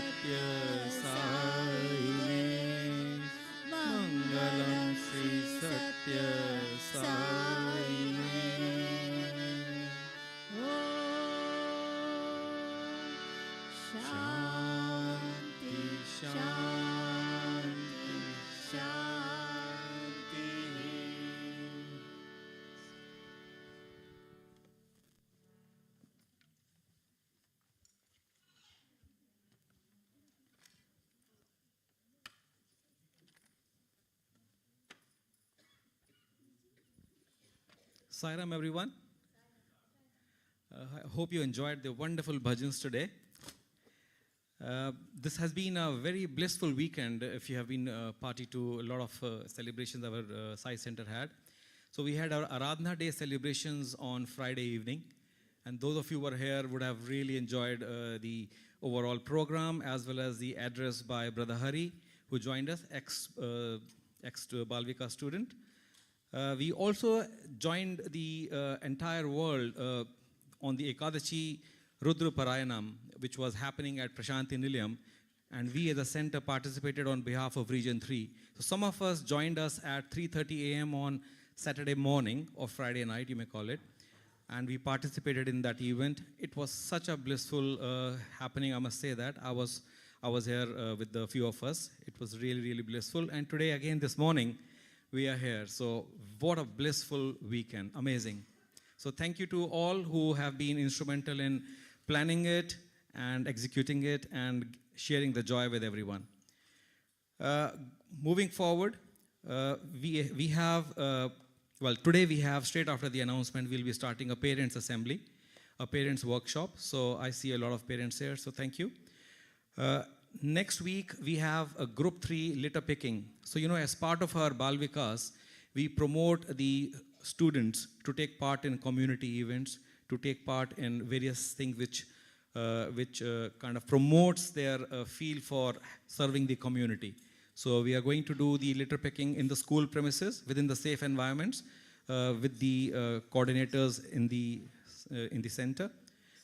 Sathya Sai. Mangalam Shri Sathya Sai. Shanti, Shanti, Shanti. Sairam, everyone. I hope you enjoyed the wonderful bhajans today. This has been a very blissful weekend if you have been party to a lot of celebrations our Sai Center had. So we had our Aradhana Day celebrations on Friday evening. And those of you who were here would have really enjoyed the overall program as well as the address by Brother Hari, who joined us, ex-Balvika student. We also joined the entire world on the Ekadashi Rudra Parayanam, which was happening at Prashanti Nilayam, and we as a center participated on behalf of Region 3. So some of us joined us at 3:30 a.m. on Saturday morning or Friday night, you may call it, and we participated in that event. It was such a blissful happening, I must say that. I was here with a few of us. It was really, really blissful. And today, again, this morning, we are here. So what a blissful weekend. Amazing. So thank you to all who have been instrumental in planning it and executing it and sharing the joy with everyone. Moving forward, we have, today we have, straight after the announcement, we'll be starting a parents' assembly, a parents' workshop. So I see a lot of parents here, so thank you. Next week, we have a group 3 litter picking. So, as part of our Balvikas, we promote the students to take part in community events, to take part in various things which kind of promotes their feel for serving the community. So we are going to do the litter picking in the school premises within the safe environments with the coordinators in the center.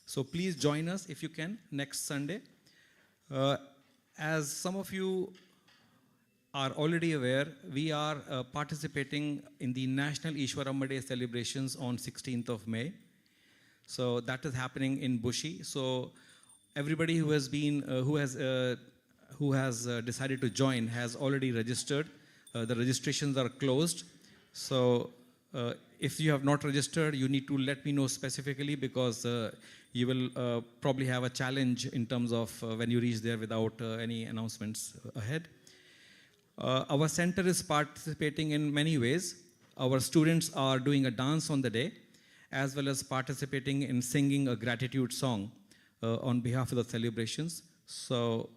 So please join us if you can next Sunday. As some of you are already aware, we are participating in the National Ishwaramba Day celebrations on 16th of May. So that is happening in Bushi. So everybody who has been, who has decided to join has already registered. The registrations are closed. So if you have not registered, you need to let me know specifically because you will probably have a challenge in terms of when you reach there without any announcements ahead. Our center is participating in many ways. Our students are doing a dance on the day, as well as participating in singing a gratitude song on behalf of the celebrations. So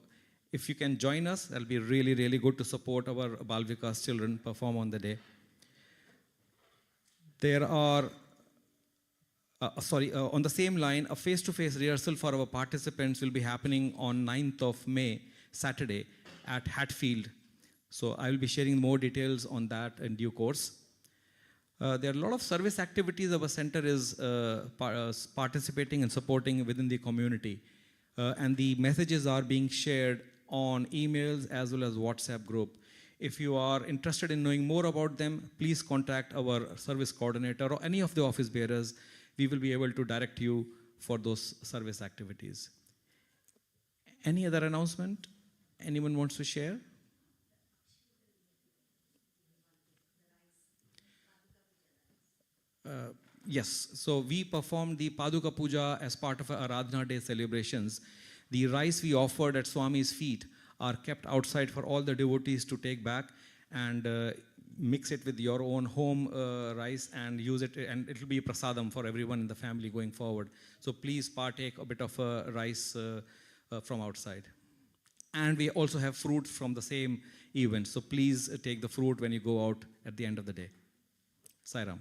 if you can join us, that'll be really, really good to support our Balvikas children perform on the day. There are, on the same line, a face-to-face rehearsal for our participants will be happening on 9th of May, Saturday, at Hatfield. So I will be sharing more details on that in due course. There are a lot of service activities our center is participating and supporting within the community. And the messages are being shared on emails as well as WhatsApp group. If you are interested in knowing more about them, please contact our service coordinator or any of the office bearers. We will be able to direct you for those service activities. Any other announcement anyone wants to share? Yes, so we performed the Paduka Puja as part of our Aradhana Day celebrations. The rice we offered at Swami's feet are kept outside for all the devotees to take back and mix it with your own home rice and use it, and it will be prasadam for everyone in the family going forward. So please partake a bit of rice from outside. And we also have fruit from the same event, so please take the fruit when you go out at the end of the day. Sairam.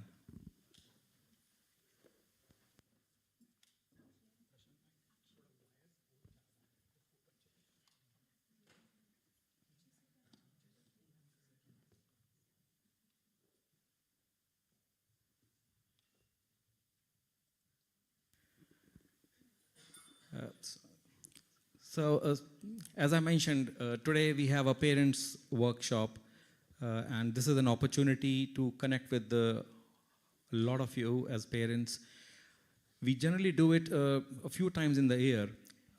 So, as I mentioned, today we have a parents' workshop, and this is an opportunity to connect with a lot of you as parents. We generally do it a few times in the year.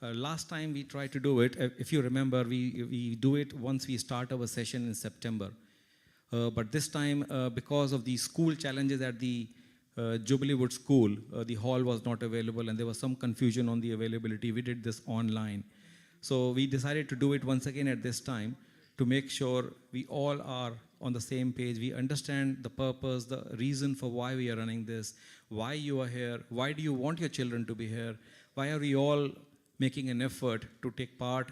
Last time we tried to do it, if you remember, we do it once we start our session in September. But this time, because of the school challenges at the Jubilee Wood School, the hall was not available and there was some confusion on the availability. We did this online. So we decided to do it once again at this time to make sure we all are on the same page. We understand the purpose, the reason for why we are running this, why you are here, why do you want your children to be here, why are we all making an effort to take part.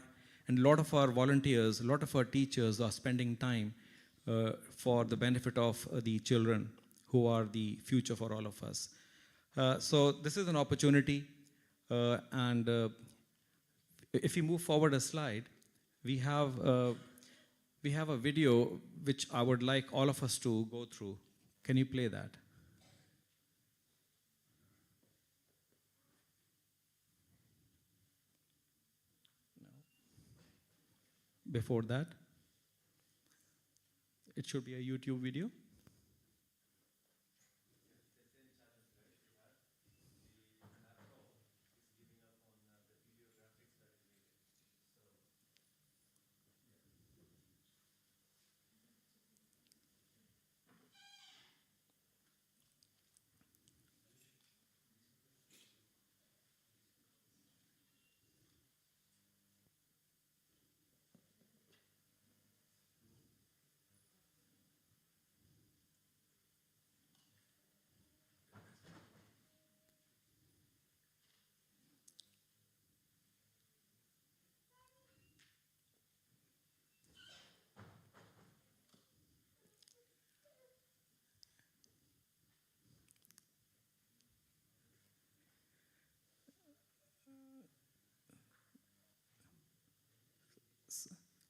And a lot of our volunteers, a lot of our teachers are spending time for the benefit of the children who are the future for all of us. So this is an opportunity, and if we move forward a slide, we have a video which I would like all of us to go through. Can you play that? No. Before that, it should be a YouTube video.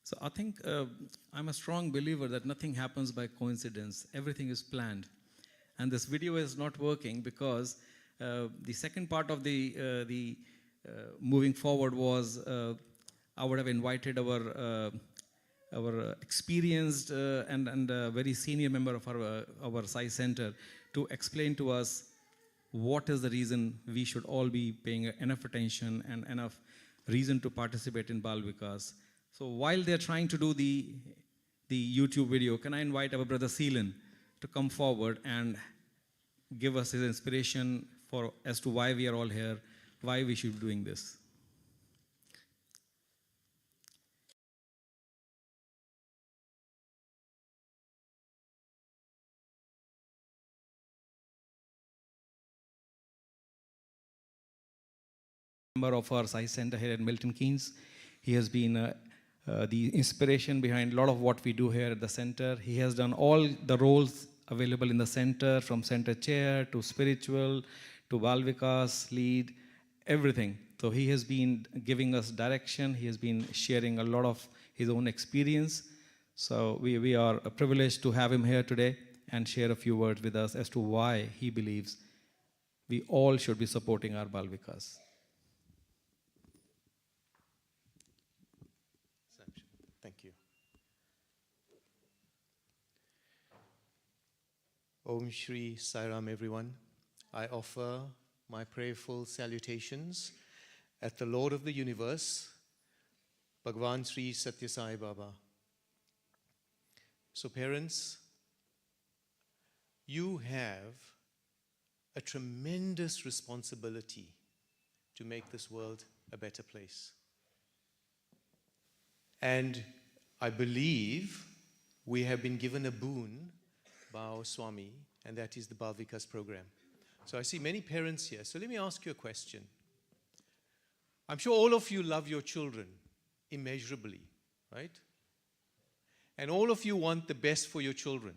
So I think I'm a strong believer that nothing happens by coincidence. Everything is planned. And this video is not working because the second part of the moving forward was I would have invited our experienced and very senior member of our Sai Center to explain to us what is the reason we should all be paying enough attention and enough reason to participate in Bal Vikas. So while they're trying to do the YouTube video, can I invite our brother Seelan to come forward and give us his inspiration as to why we are all here, why we should be doing this. Member of our Sai Center here at Milton Keynes. He has been the inspiration behind a lot of what we do here at the center. He has done all the roles available in the center, from center chair to spiritual to Bal Vikas lead, everything. So he has been giving us direction. He has been sharing a lot of his own experience. So we are privileged to have him here today and share a few words with us as to why he believes we all should be supporting our Bal Vikas. Thank you. Om Shri Sai Ram, everyone. I offer my prayerful salutations at the Lord of the Universe, Bhagwan Sri Sathya Sai Baba. So parents, you have a tremendous responsibility to make this world a better place. And I believe we have been given a boon by our Swami, and that is the Bal Vikas program. So I see many parents here. So let me ask you a question. I'm sure all of you love your children immeasurably, right? And all of you want the best for your children.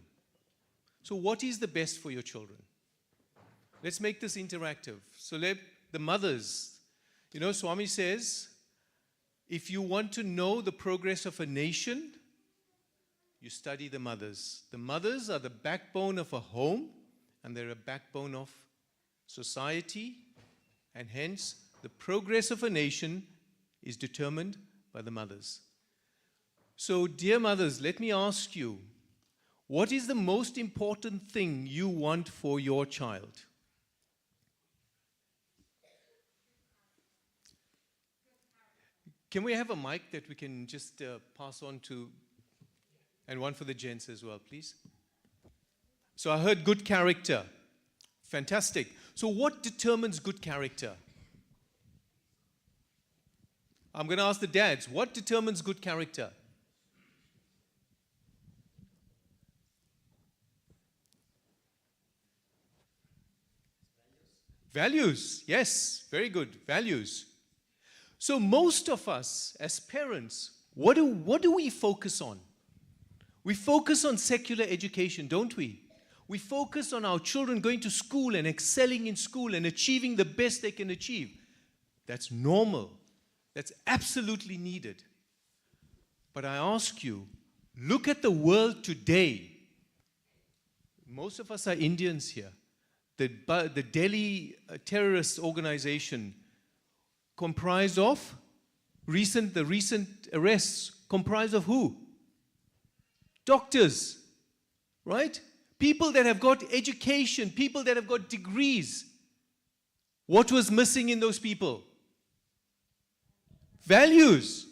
So what is the best for your children? Let's make this interactive. So let the mothers, Swami says, if you want to know the progress of a nation, you study the mothers. The mothers are the backbone of a home, and they're a backbone of society, and hence the progress of a nation is determined by the mothers. So, dear mothers, let me ask you, what is the most important thing you want for your child? Can we have a mic that we can just pass on to, and one for the gents as well, please? So I heard good character. Fantastic. So what determines good character? I'm going to ask the dads, what determines good character? Values. Yes, very good. Values. So most of us as parents, what do we focus on? We focus on secular education, don't we? We focus on our children going to school and excelling in school and achieving the best they can achieve. That's normal. That's absolutely needed. But I ask you, look at the world today. Most of us are Indians here. The Delhi terrorist organization comprised of the recent arrests comprised of who? Doctors, right? People that have got education, people that have got degrees. What was missing in those people? Values.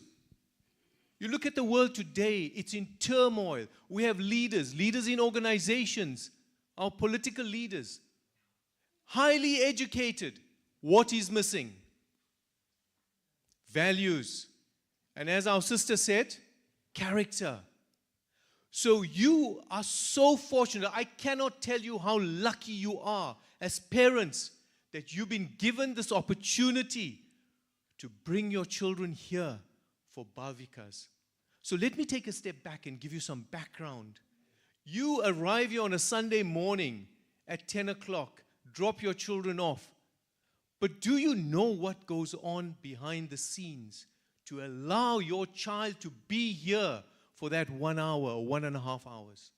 You look at the world today, it's in turmoil. We have leaders in organizations, our political leaders, highly educated. What is missing? Values. And as our sister said, character. So you are so fortunate. I cannot tell you how lucky you are as parents that you've been given this opportunity to bring your children here for Bhavikas. So let me take a step back and give you some background. You arrive here on a Sunday morning at 10 o'clock, drop your children off. But do you know what goes on behind the scenes to allow your child to be here for that 1 hour or 1.5 hours?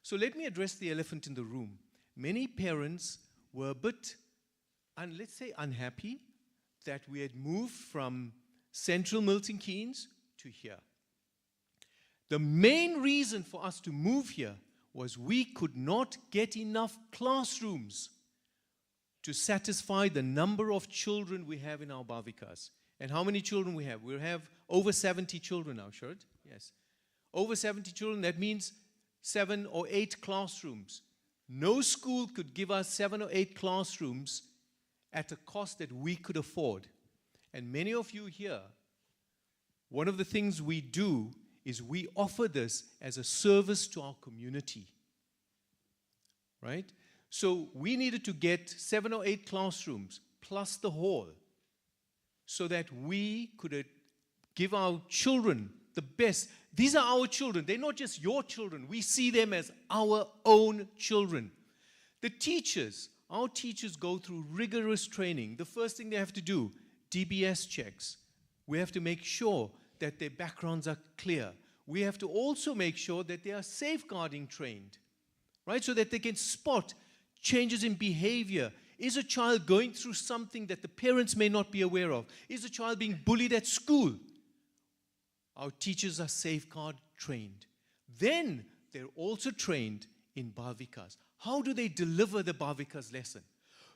So let me address the elephant in the room. Many parents were a bit, let's say, unhappy that we had moved from central Milton Keynes to here. The main reason for us to move here was we could not get enough classrooms to satisfy the number of children we have in our Bhavikas. And how many children we have? We have over 70 children now, Sharad? Yes. Over 70 children, that means 7 or 8 classrooms. No school could give us 7 or 8 classrooms at a cost that we could afford. And many of you here, one of the things we do is we offer this as a service to our community. Right? So we needed to get 7 or 8 classrooms plus the hall so that we could give our children the best. These are our children. They're not just your children. We see them as our own children. The teachers, our teachers go through rigorous training. The first thing they have to do, DBS checks. We have to make sure that their backgrounds are clear. We have to also make sure that they are safeguarding trained, right? So that they can spot changes in behavior. Is a child going through something that the parents may not be aware of? Is a child being bullied at school? Our teachers are safeguard trained. Then they're also trained in Bhavikas. How do they deliver the Bhavikas lesson?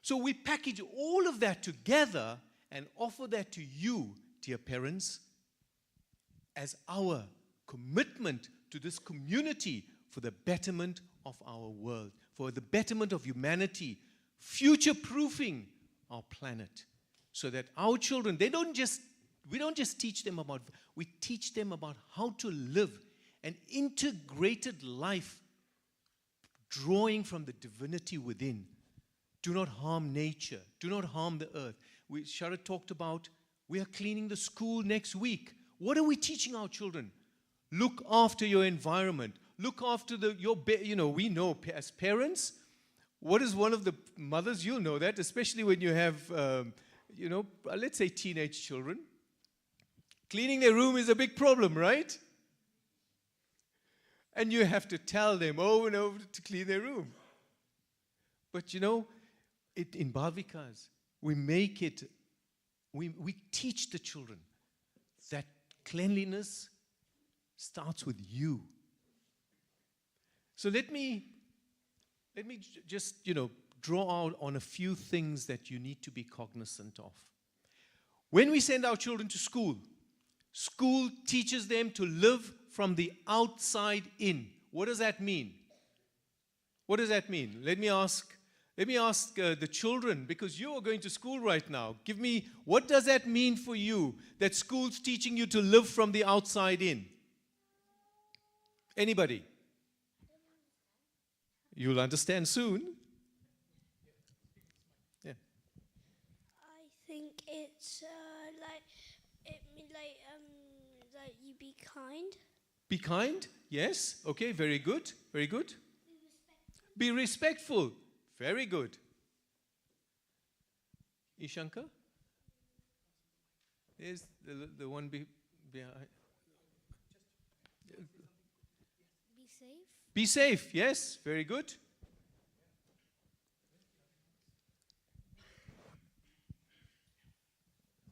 So we package all of that together and offer that to you, dear parents, as our commitment to this community for the betterment of our world, for the betterment of humanity, future-proofing our planet, so that our children, we don't just teach them about, we teach them about how to live an integrated life, drawing from the divinity within. Do not harm nature. Do not harm the earth. Sharad talked about, we are cleaning the school next week. What are we teaching our children? Look after your environment. Look after we know as parents, what is one of the mothers, you'll know that, especially when you have, let's say teenage children. Cleaning their room is a big problem, right? And you have to tell them over and over to clean their room. But in Bhavikas, we make it, we teach the children cleanliness starts with you. So let me just, draw out on a few things that you need to be cognizant of. When we send our children to school, school teaches them to live from the outside in. What does that mean? What does that mean? Let me ask the children, because you are going to school right now. Give me, what does that mean for you, that school's teaching you to live from the outside in? Anybody? You'll understand soon. Yeah. I think it's like you be kind. Be kind? Yes. Okay, very good. Very good. Be respectful. Very good. Ishanka? There's the one behind. Be safe. Be safe. Yes, very good.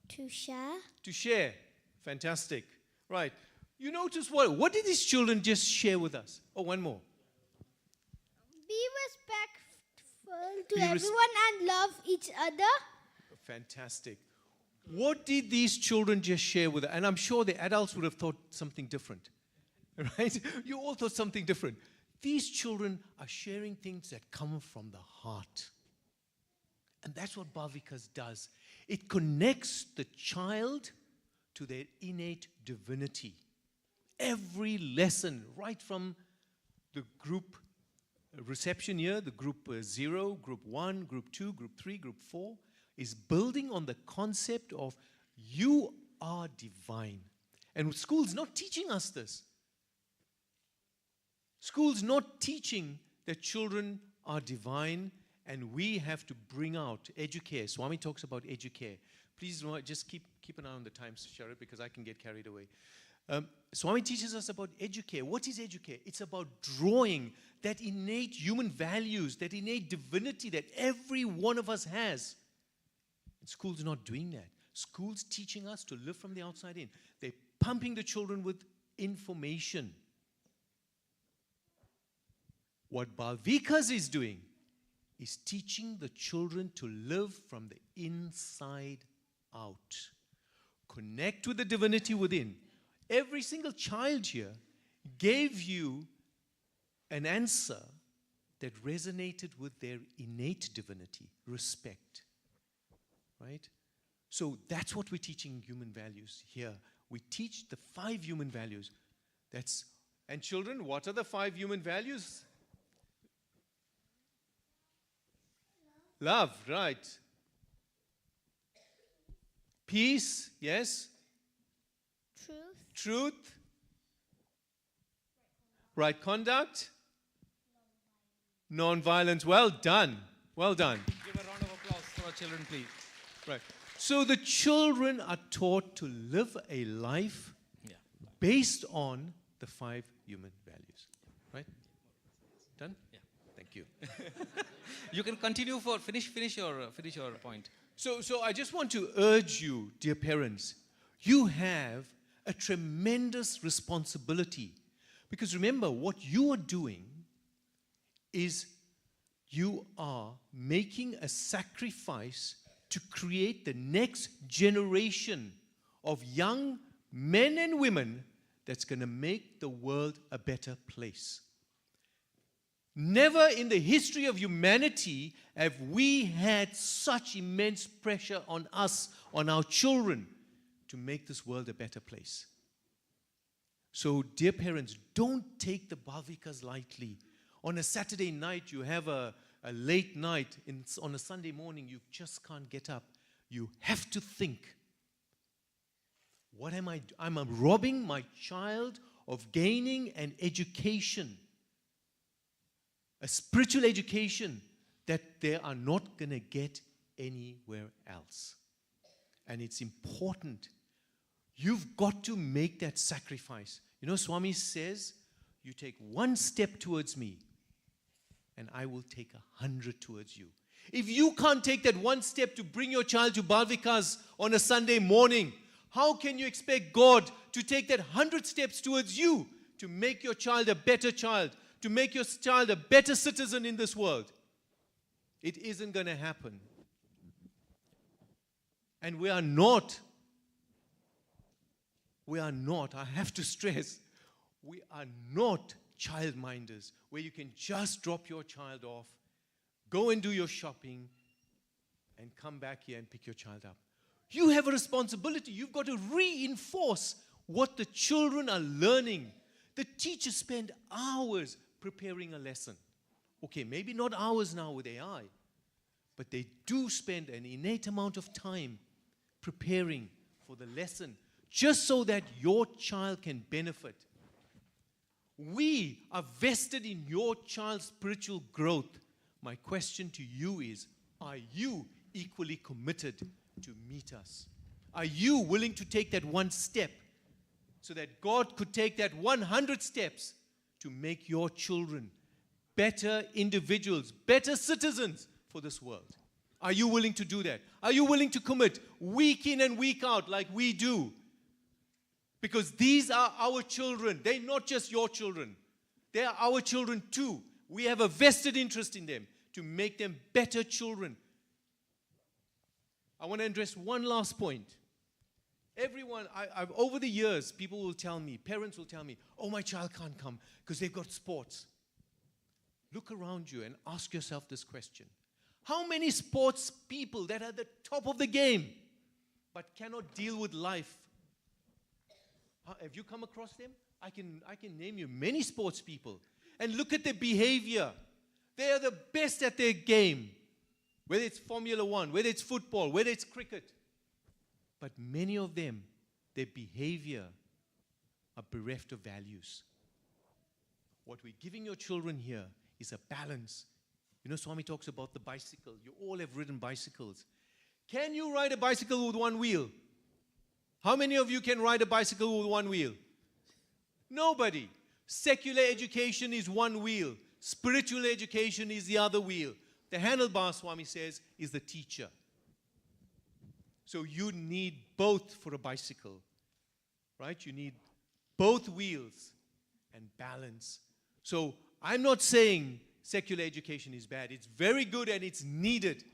To share. To share. Fantastic. Right. You notice what did these children just share with us? Oh, one more. Be respectful to Be res- everyone and love each other. Fantastic. What did these children just share with us? And I'm sure the adults would have thought something different. Right? You all thought something different. These children are sharing things that come from the heart. And that's what Bhavikas does. It connects the child to their innate divinity. Every lesson, right from the group reception here, the group 0, group 1, group 2, group 3, group 4, is building on the concept of you are divine. And school's not teaching us this. School's not teaching that children are divine and we have to bring out educare. Swami talks about educare. Please just keep an eye on the time, Sharad, because I can get carried away. Swami teaches us about educare. What is educare? It's about drawing that innate human values, that innate divinity that every one of us has. And school's not doing that. School's teaching us to live from the outside in. They're pumping the children with information. What Bhavikas is doing is teaching the children to live from the inside out. Connect with the divinity within. Every single child here gave you an answer that resonated with their innate divinity, respect. Right? So that's what we're teaching human values here. We teach the 5 human values. And children, what are the 5 human values? Love, right. Peace, yes. Truth. Right conduct. Non-violence. Well done. Well done. Give a round of applause for our children, please. Right. So the children are taught to live a life based on the 5 human values. Right? Done? Yeah. Thank you. You can continue finish your point. So I just want to urge you, dear parents, you have a tremendous responsibility. Because remember, what you are doing is you are making a sacrifice to create the next generation of young men and women that's going to make the world a better place. Never in the history of humanity have we had such immense pressure on us, on our children, to make this world a better place. So, dear parents, don't take the Bhavikas lightly. On a Saturday night, you have a late night. On a Sunday morning, you just can't get up. You have to think, what am I doing? I'm robbing my child of gaining an education, a spiritual education that they are not going to get anywhere else. And it's important. You've got to make that sacrifice. You know, Swami says, you take 1 step towards me, and I will take 100 towards you. If you can't take that 1 step to bring your child to Bhavikas on a Sunday morning, How can you expect God to take that 100 steps towards you to make your child a better child, to make your child a better citizen in this world? It isn't going to happen. And we are not, I have to stress, we are not childminders where you can just drop your child off, go and do your shopping, and come back here and pick your child up. You have a responsibility. You've got to reinforce what the children are learning. The teachers spend hours preparing a lesson. Okay, maybe not hours now with AI, but they do spend an innate amount of time preparing for the lesson just so that your child can benefit. We are vested in your child's spiritual growth. My question to you is, are you equally committed to meet us? Are you willing to take that one step so that God could take that 100 steps to make your children better individuals, better citizens for this world? Are you willing to do that? Are you willing to commit week in and week out like we do? Because these are our children. They're not just your children. They are our children too. We have a vested interest in them to make them better children. I want to address one last point. Everyone, over the years, people will tell me, parents will tell me, oh, my child can't come because they've got sports. Look around you and ask yourself this question. How many sports people that are at the top of the game but cannot deal with life? Have you come across them? I can name you many sports people. And look at their behavior. They are the best at their game. Whether it's Formula One, whether it's football, whether it's cricket. But many of them, their behavior are bereft of values. What we're giving your children here is a balance. You know, Swami talks about the bicycle. You all have ridden bicycles. Can you ride a bicycle with one wheel? How many of you can ride a bicycle with one wheel? Nobody. Secular education is one wheel. Spiritual education is the other wheel. The handlebar, Swami says, is the teacher. So you need both for a bicycle, right? You need both wheels and balance. So I'm not saying secular education is bad. It's very good and it's needed.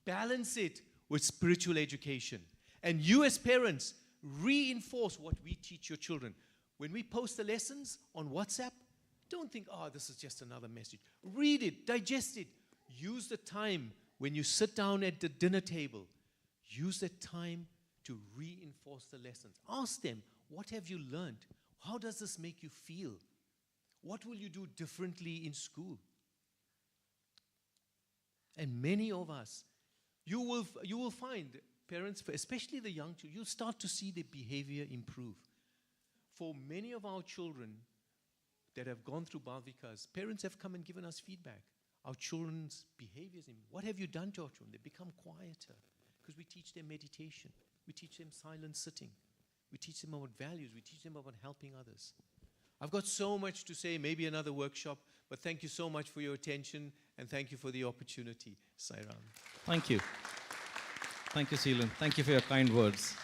Balance it with spiritual education. And you as parents, reinforce what we teach your children. When we post the lessons on WhatsApp, don't think, oh, this is just another message. Read it, digest it. Use the time when you sit down at the dinner table. Use that time to reinforce the lessons. Ask them, what have you learned? How does this make you feel? What will you do differently in school? And many of us, you will find parents, especially the young children, you'll start to see their behavior improve. For many of our children that have gone through Bal Vikas, parents have come and given us feedback. Our children's behaviors, what have you done to our children? They become quieter because we teach them meditation. We teach them silent sitting. We teach them about values. We teach them about helping others. I've got so much to say, maybe another workshop, but thank you so much for your attention and thank you for the opportunity, Sairam. Thank you. Thank you, Seelan. Thank you for your kind words.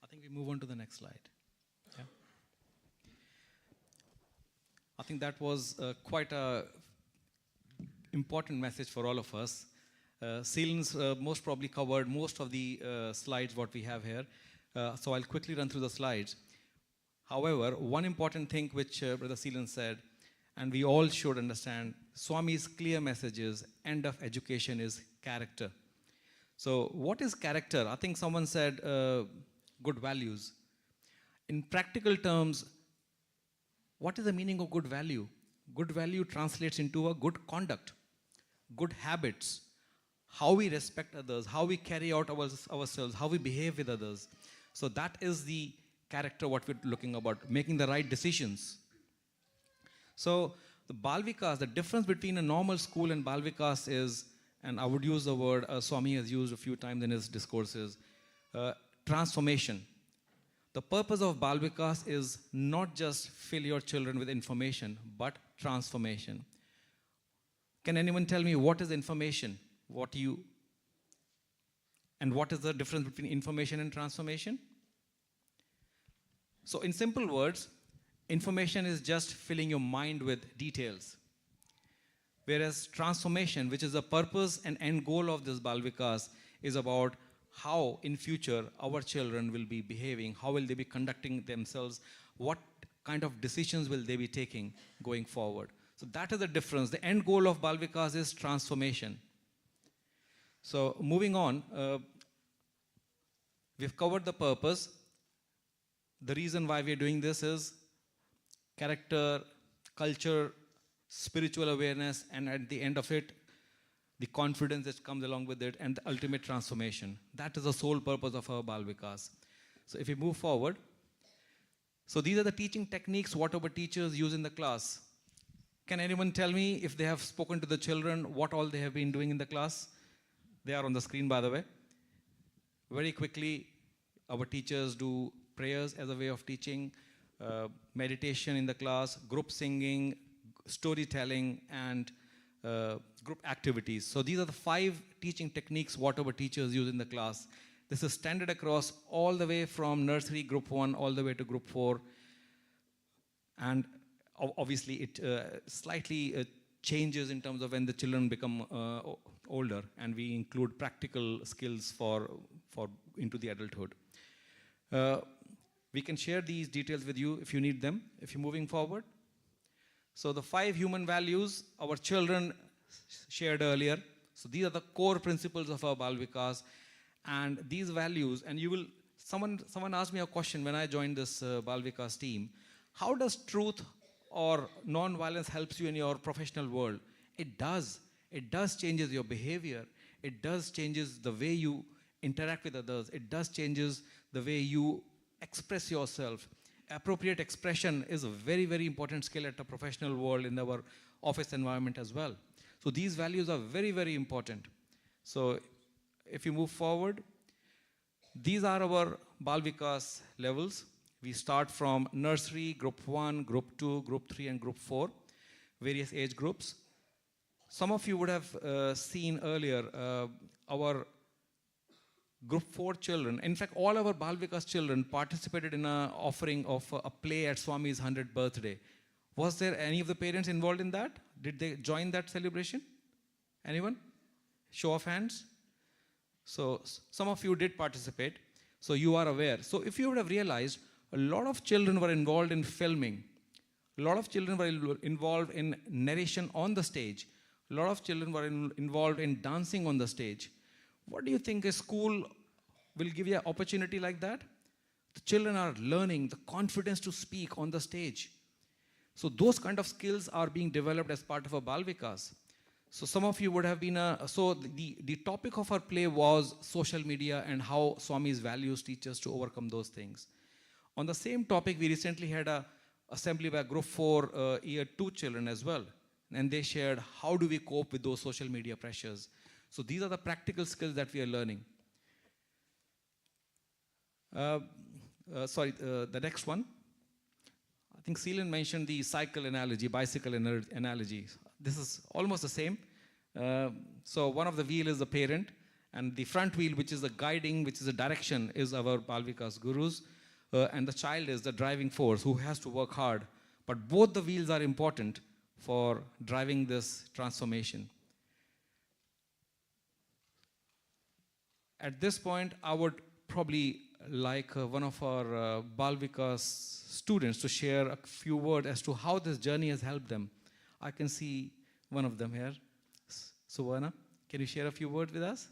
I think we move on to the next slide. Yeah. I think that was quite a important message for all of us. Seelan's most probably covered most of the slides what we have here. So I'll quickly run through the slides. However, one important thing which Brother Seelan said, and we all should understand, Swami's clear message is, end of education is character. So what is character? I think someone said good values. In practical terms, what is the meaning of good value? Good value translates into a good conduct, good habits, how we respect others, how we carry out ourselves, how we behave with others. So that is the character what we're looking about, making the right decisions. So the Bal Vikas, the difference between a normal school and Bal Vikas is, and I would use the word Swami has used a few times in his discourses, transformation. The purpose of Bal Vikas is not just fill your children with information, but transformation. Can anyone tell me what is information? What you And what is the difference between information and transformation? So in simple words, information is just filling your mind with details. Whereas transformation, which is the purpose and end goal of this Bal Vikas, is about how in future our children will be behaving, how will they be conducting themselves, what kind of decisions will they be taking going forward. So that is the difference. The end goal of Bal Vikas is transformation. So moving on, we've covered the purpose. The reason why we're doing this is character, culture, spiritual awareness, and at the end of it, the confidence that comes along with it, and the ultimate transformation. That is the sole purpose of our Bal Vikas. So if we move forward, so these are the teaching techniques whatever teachers use in the class. Can anyone tell me if they have spoken to the children, what all they have been doing in the class? They are on the screen, by the way. Very quickly, our teachers do prayers as a way of teaching, meditation in the class, group singing, storytelling, and group activities. So these are the 5 teaching techniques whatever teachers use in the class. This is standard across all the way from nursery, group 1, all the way to group 4. And obviously it slightly changes in terms of when the children become older, and we include practical skills for into the adulthood. We can share these details with you if you need them, if you're moving forward. So the 5 human values our children shared earlier. So these are the core principles of our Bal Vikas. And these values, and you will, someone asked me a question when I joined this Bal Vikas team. How does truth or non-violence helps you in your professional world? It does. It does changes your behavior. It does changes the way you interact with others. It does changes the way you express yourself. Appropriate expression is a very, very important skill at a professional world in our office environment as well. So these values are very, very important. So if you move forward, these are our Bal Vikas levels. We start from nursery, group 1, group 2, group 3, and group 4, various age groups. Some of you would have seen earlier our group 4 children. In fact, all our Bal Vikas children participated in an offering of a play at Swami's 100th birthday. Was there any of the parents involved in that? Did they join that celebration? Anyone? Show of hands. So some of you did participate. So you are aware. So if you would have realized, a lot of children were involved in filming. A lot of children were involved in narration on the stage. A lot of children were involved in dancing on the stage. What do you think a school will give you an opportunity like that? The children are learning the confidence to speak on the stage. So those kind of skills are being developed as part of a Bal Vikas. So some of you would have been, so the topic of our play was social media and how Swami's values teach us to overcome those things. On the same topic, we recently had a assembly by group 4 year 2 children as well. And they shared how do we cope with those social media pressures. So these are the practical skills that we are learning. The next one. I think Celine mentioned the cycle analogy, bicycle analogy. This is almost the same. So one of the wheel is the parent, and the front wheel, which is the guiding, which is the direction, is our Bal Vikas gurus. And the child is the driving force who has to work hard. But both the wheels are important for driving this transformation. At this point, I would probably like one of our Bal Vikas students to share a few words as to how this journey has helped them. I can see one of them here. Suvarna, can you share a few words with us?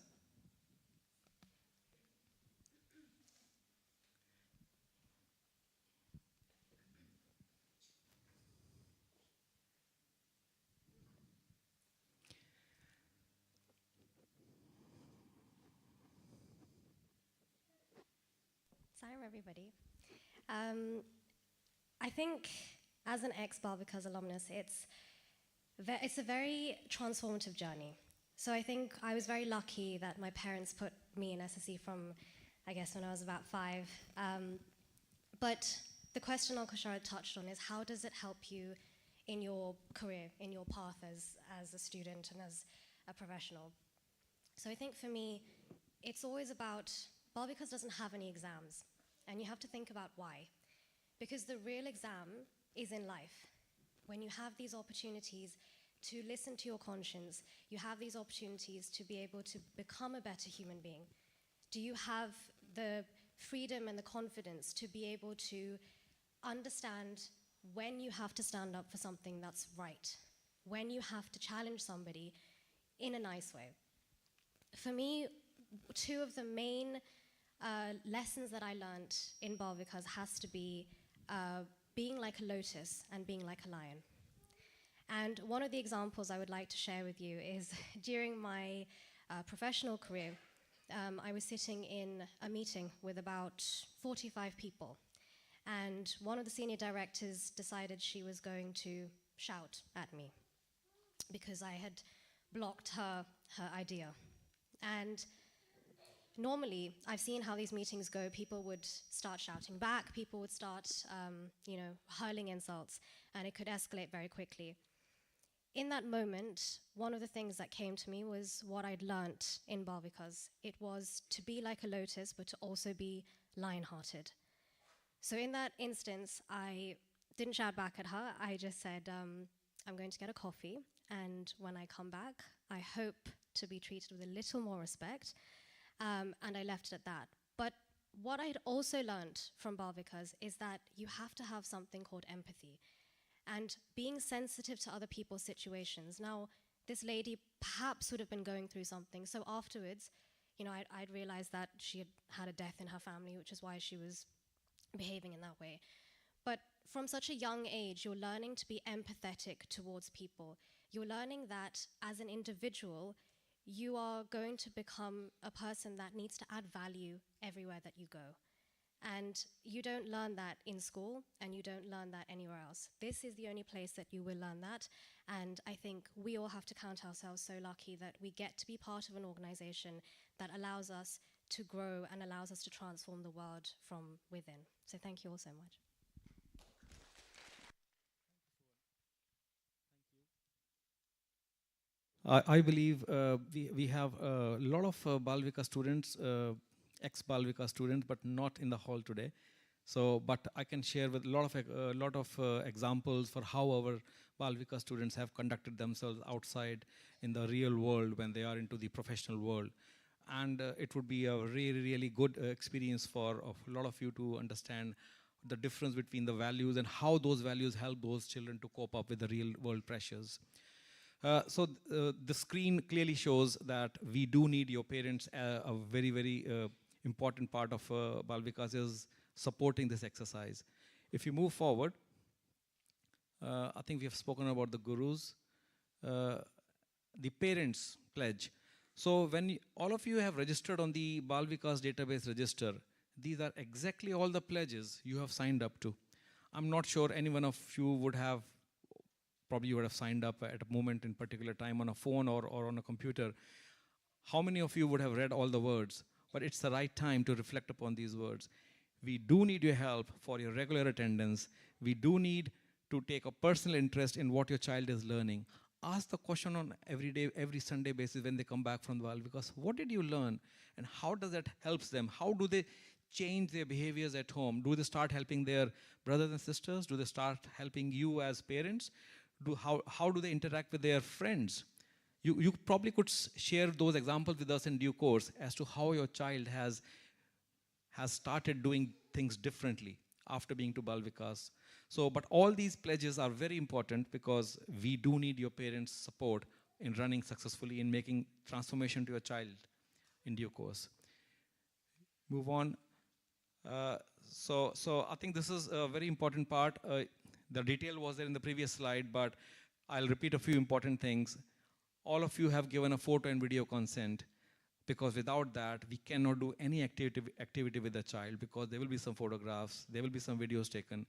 Salam, everybody. I think as an ex-Bal Vikas alumnus, it's a very transformative journey. So I think I was very lucky that my parents put me in SSE from, I guess, when I was about 5. But the question Uncle Sharad touched on is how does it help you in your career, in your path as a student and as a professional? So I think for me, it's always about, Bal Vikas doesn't have any exams. And you have to think about why. Because the real exam is in life. When you have these opportunities to listen to your conscience, you have these opportunities to be able to become a better human being. Do you have the freedom and the confidence to be able to understand when you have to stand up for something that's right, when you have to challenge somebody in a nice way? For me, two of the main lessons that I learned in Bal Vikas has to be being like a lotus and being like a lion. And one of the examples I would like to share with you is during my professional career, I was sitting in a meeting with about 45 people. And one of the senior directors decided she was going to shout at me because I had blocked her idea. And normally, I've seen how these meetings go. People would start shouting back, people would start, hurling insults, and it could escalate very quickly. In that moment, one of the things that came to me was what I'd learnt in Bal Vikas. It was to be like a lotus, but to also be lion-hearted. So in that instance, I didn't shout back at her. I just said, I'm going to get a coffee, and when I come back, I hope to be treated with a little more respect. And I left it at that. But what I'd also learned from Bal Vikas is that you have to have something called empathy and being sensitive to other people's situations. Now, this lady perhaps would have been going through something. So afterwards, I'd realized that she had had a death in her family, which is why she was behaving in that way. But from such a young age, you're learning to be empathetic towards people. You're learning that as an individual, you are going to become a person that needs to add value everywhere that you go. And you don't learn that in school, and you don't learn that anywhere else. This is the only place that you will learn that. And I think we all have to count ourselves so lucky that we get to be part of an organization that allows us to grow and allows us to transform the world from within. So thank you all so much. I believe we have a lot of Bal Vikas students, ex-Bal Vikas students, but not in the hall today. So, but I can share with a lot of examples for how our Bal Vikas students have conducted themselves outside in the real world when they are into the professional world. And it would be a really, really good experience for a lot of you to understand the difference between the values and how those values help those children to cope up with the real world pressures. The screen clearly shows that we do need your parents. A very, very important part of Bal Vikas is supporting this exercise. If you move forward, I think we have spoken about the gurus. The parents pledge. So when all of you have registered on the Bal Vikas database register, these are exactly all the pledges you have signed up to. I'm not sure any one of you would have, probably you would have signed up at a moment in particular time on a phone or on a computer. How many of you would have read all the words? But it's the right time to reflect upon these words. We do need your help for your regular attendance. We do need to take a personal interest in what your child is learning. Ask the question on every Sunday basis when they come back from the Bal Vikas, what did you learn? And how does that help them? How do they change their behaviors at home? Do they start helping their brothers and sisters? Do they start helping you as parents? How do they interact with their friends? You probably could share those examples with us in due course as to how your child has started doing things differently after being to Bal Vikas. So, but all these pledges are very important because we do need your parents' support in running successfully, in making transformation to your child in due course. Move on. So I think this is a very important part. The detail was there in the previous slide, but I'll repeat a few important things. All of you have given a photo and video consent, because without that, we cannot do any activity with the child, because there will be some photographs, there will be some videos taken.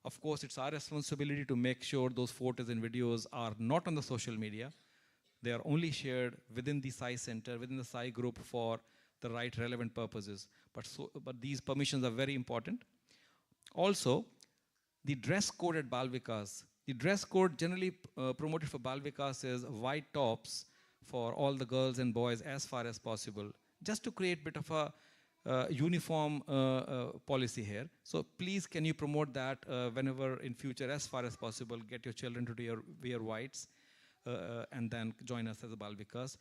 Of course, it's our responsibility to make sure those photos and videos are not on the social media. They are only shared within the Sai Center, within the Sai group for the right relevant purposes. But these permissions are very important. Also, the dress code at Bal Vikas. The dress code generally promoted for Bal Vikas is white tops for all the girls and boys as far as possible. just to create bit of a uniform policy here. So please, can you promote that whenever in future, as far as possible, get your children to wear whites and then join us as a Bal Vikas.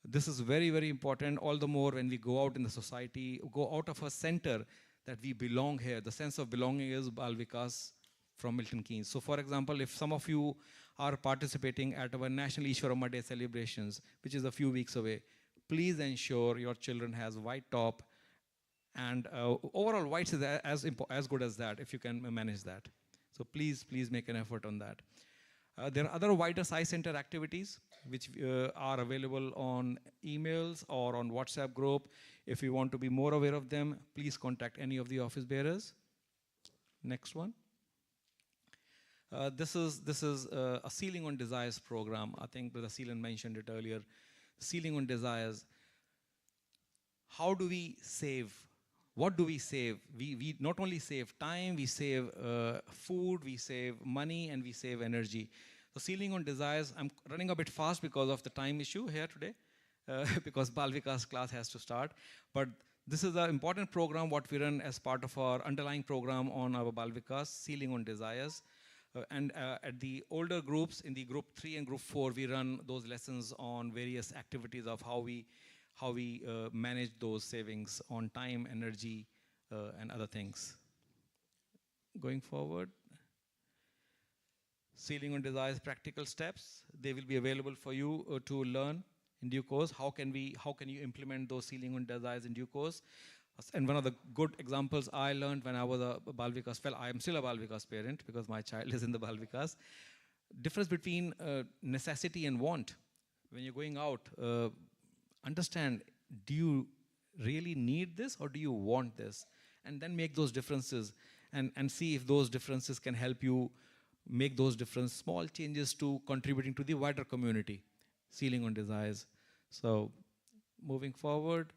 This is very, very important, all the more when we go out in the society, go out of a center that we belong here. The sense of belonging is Bal Vikas from Milton Keynes. So for example, if some of you are participating at our National Ishwarama Day celebrations, which is a few weeks away, please ensure your children has white top, and overall whites is as good as that, if you can manage that. So please make an effort on that. There are other wider Sai Center activities which are available on emails or on WhatsApp group. If you want to be more aware of them, please contact any of the office bearers. Next one. This is a Sealing on Desires program. I think Brother Seelan mentioned it earlier. Sealing on Desires. How do we save? What do we save? We not only save time, we save food, we save money, and we save energy. So Sealing on Desires, I'm running a bit fast because of the time issue here today, because Bal Vikas class has to start. But this is an important program what we run as part of our underlying program on our Bal Vikas, Sealing on Desires. And at the older groups, in the group 3 and group 4, we run those lessons on various activities of how we manage those savings on time, energy, and other things. Going forward, Sealing on Desires practical steps. They will be available for you to learn in due course. How can you implement those Sealing on Desires in due course? And one of the good examples I learned when I was a Bal Vikas fellow, I am still a Bal Vikas parent because my child is in the Bal Vikas. Difference between necessity and want. When you're going out, understand, do you really need this or do you want this? And then make those differences and see if those differences can help you make those different small changes to contributing to the wider community. Sealing on Desires. So moving forward.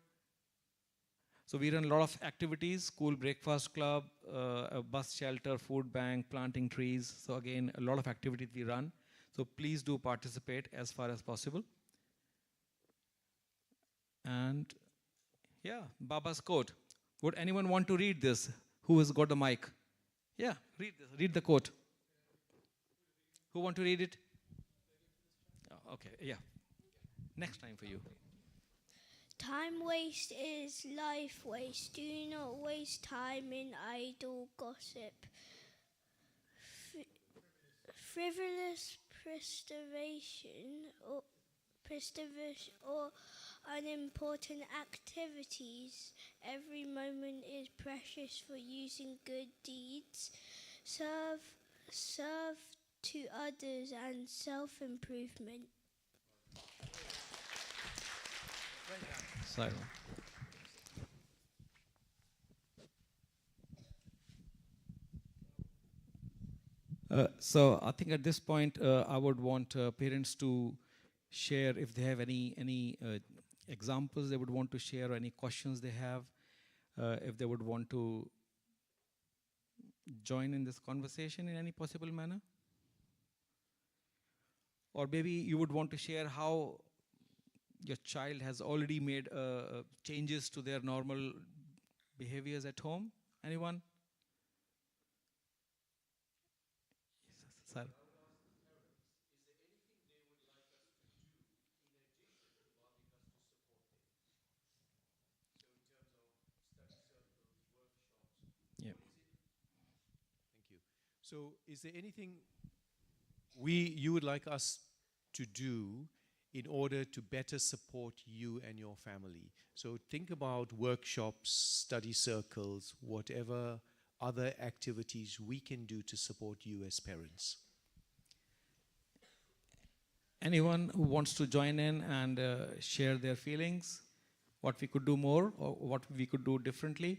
So we run a lot of activities, school breakfast club, a bus shelter, food bank, planting trees. So again, a lot of activities we run. So please do participate as far as possible. And yeah, Baba's quote. Would anyone want to read this? Who has got the mic? Yeah, read this. Read the quote. Who want to read it? Oh, okay, yeah. Next time for you. Time waste is life waste. Do not waste time in idle gossip. Frivolous preservation or unimportant activities. Every moment is precious for using good deeds. Serve to others and self-improvement. So, so I think at this point I would want parents to share if they have any examples they would want to share or any questions they have, if they would want to join in this conversation in any possible manner. Or maybe you would want to share how your child has already made changes to their normal behaviors at home. Anyone? Sir. Yeah. Thank you. So is there anything you would like us to do in order to better support you and your family? So think about workshops, study circles, whatever other activities we can do to support you as parents. Anyone who wants to join in and share their feelings, what we could do more or what we could do differently?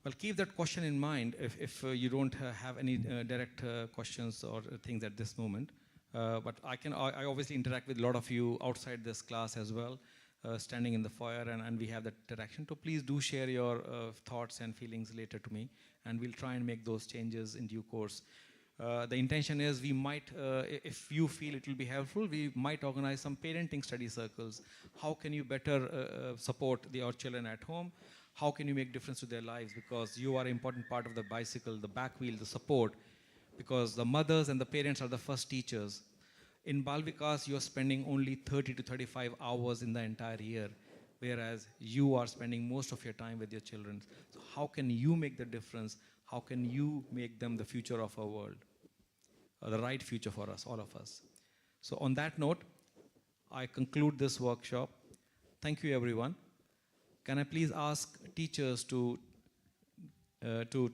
Well, keep that question in mind if you don't have any direct questions or things at this moment. But I obviously interact with a lot of you outside this class as well, standing in the foyer, and we have that interaction. So please do share your thoughts and feelings later to me, and we'll try and make those changes in due course. The intention is we might, if you feel it will be helpful, we might organize some parenting study circles. How can you better support your children at home? How can you make difference to their lives? Because you are an important part of the bicycle, the back wheel, the support. Because the mothers and the parents are the first teachers. In Bal Vikas, you are spending only 30 to 35 hours in the entire year, whereas you are spending most of your time with your children. So how can you make the difference? How can you make them the future of our world? The right future for us, all of us. So on that note, I conclude this workshop. Thank you, everyone. Can I please ask teachers to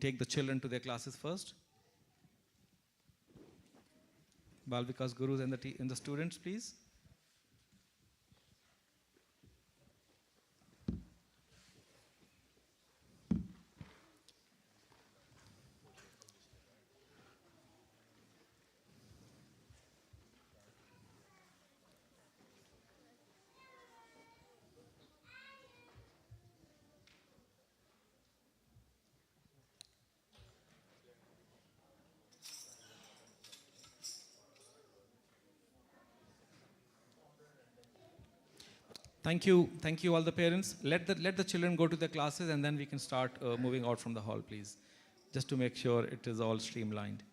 take the children to their classes first? Bal Vikas Gurus and the students, please. Thank you all the parents. Let the children go to their classes and then we can start moving out from the hall, please. Just to make sure it is all streamlined.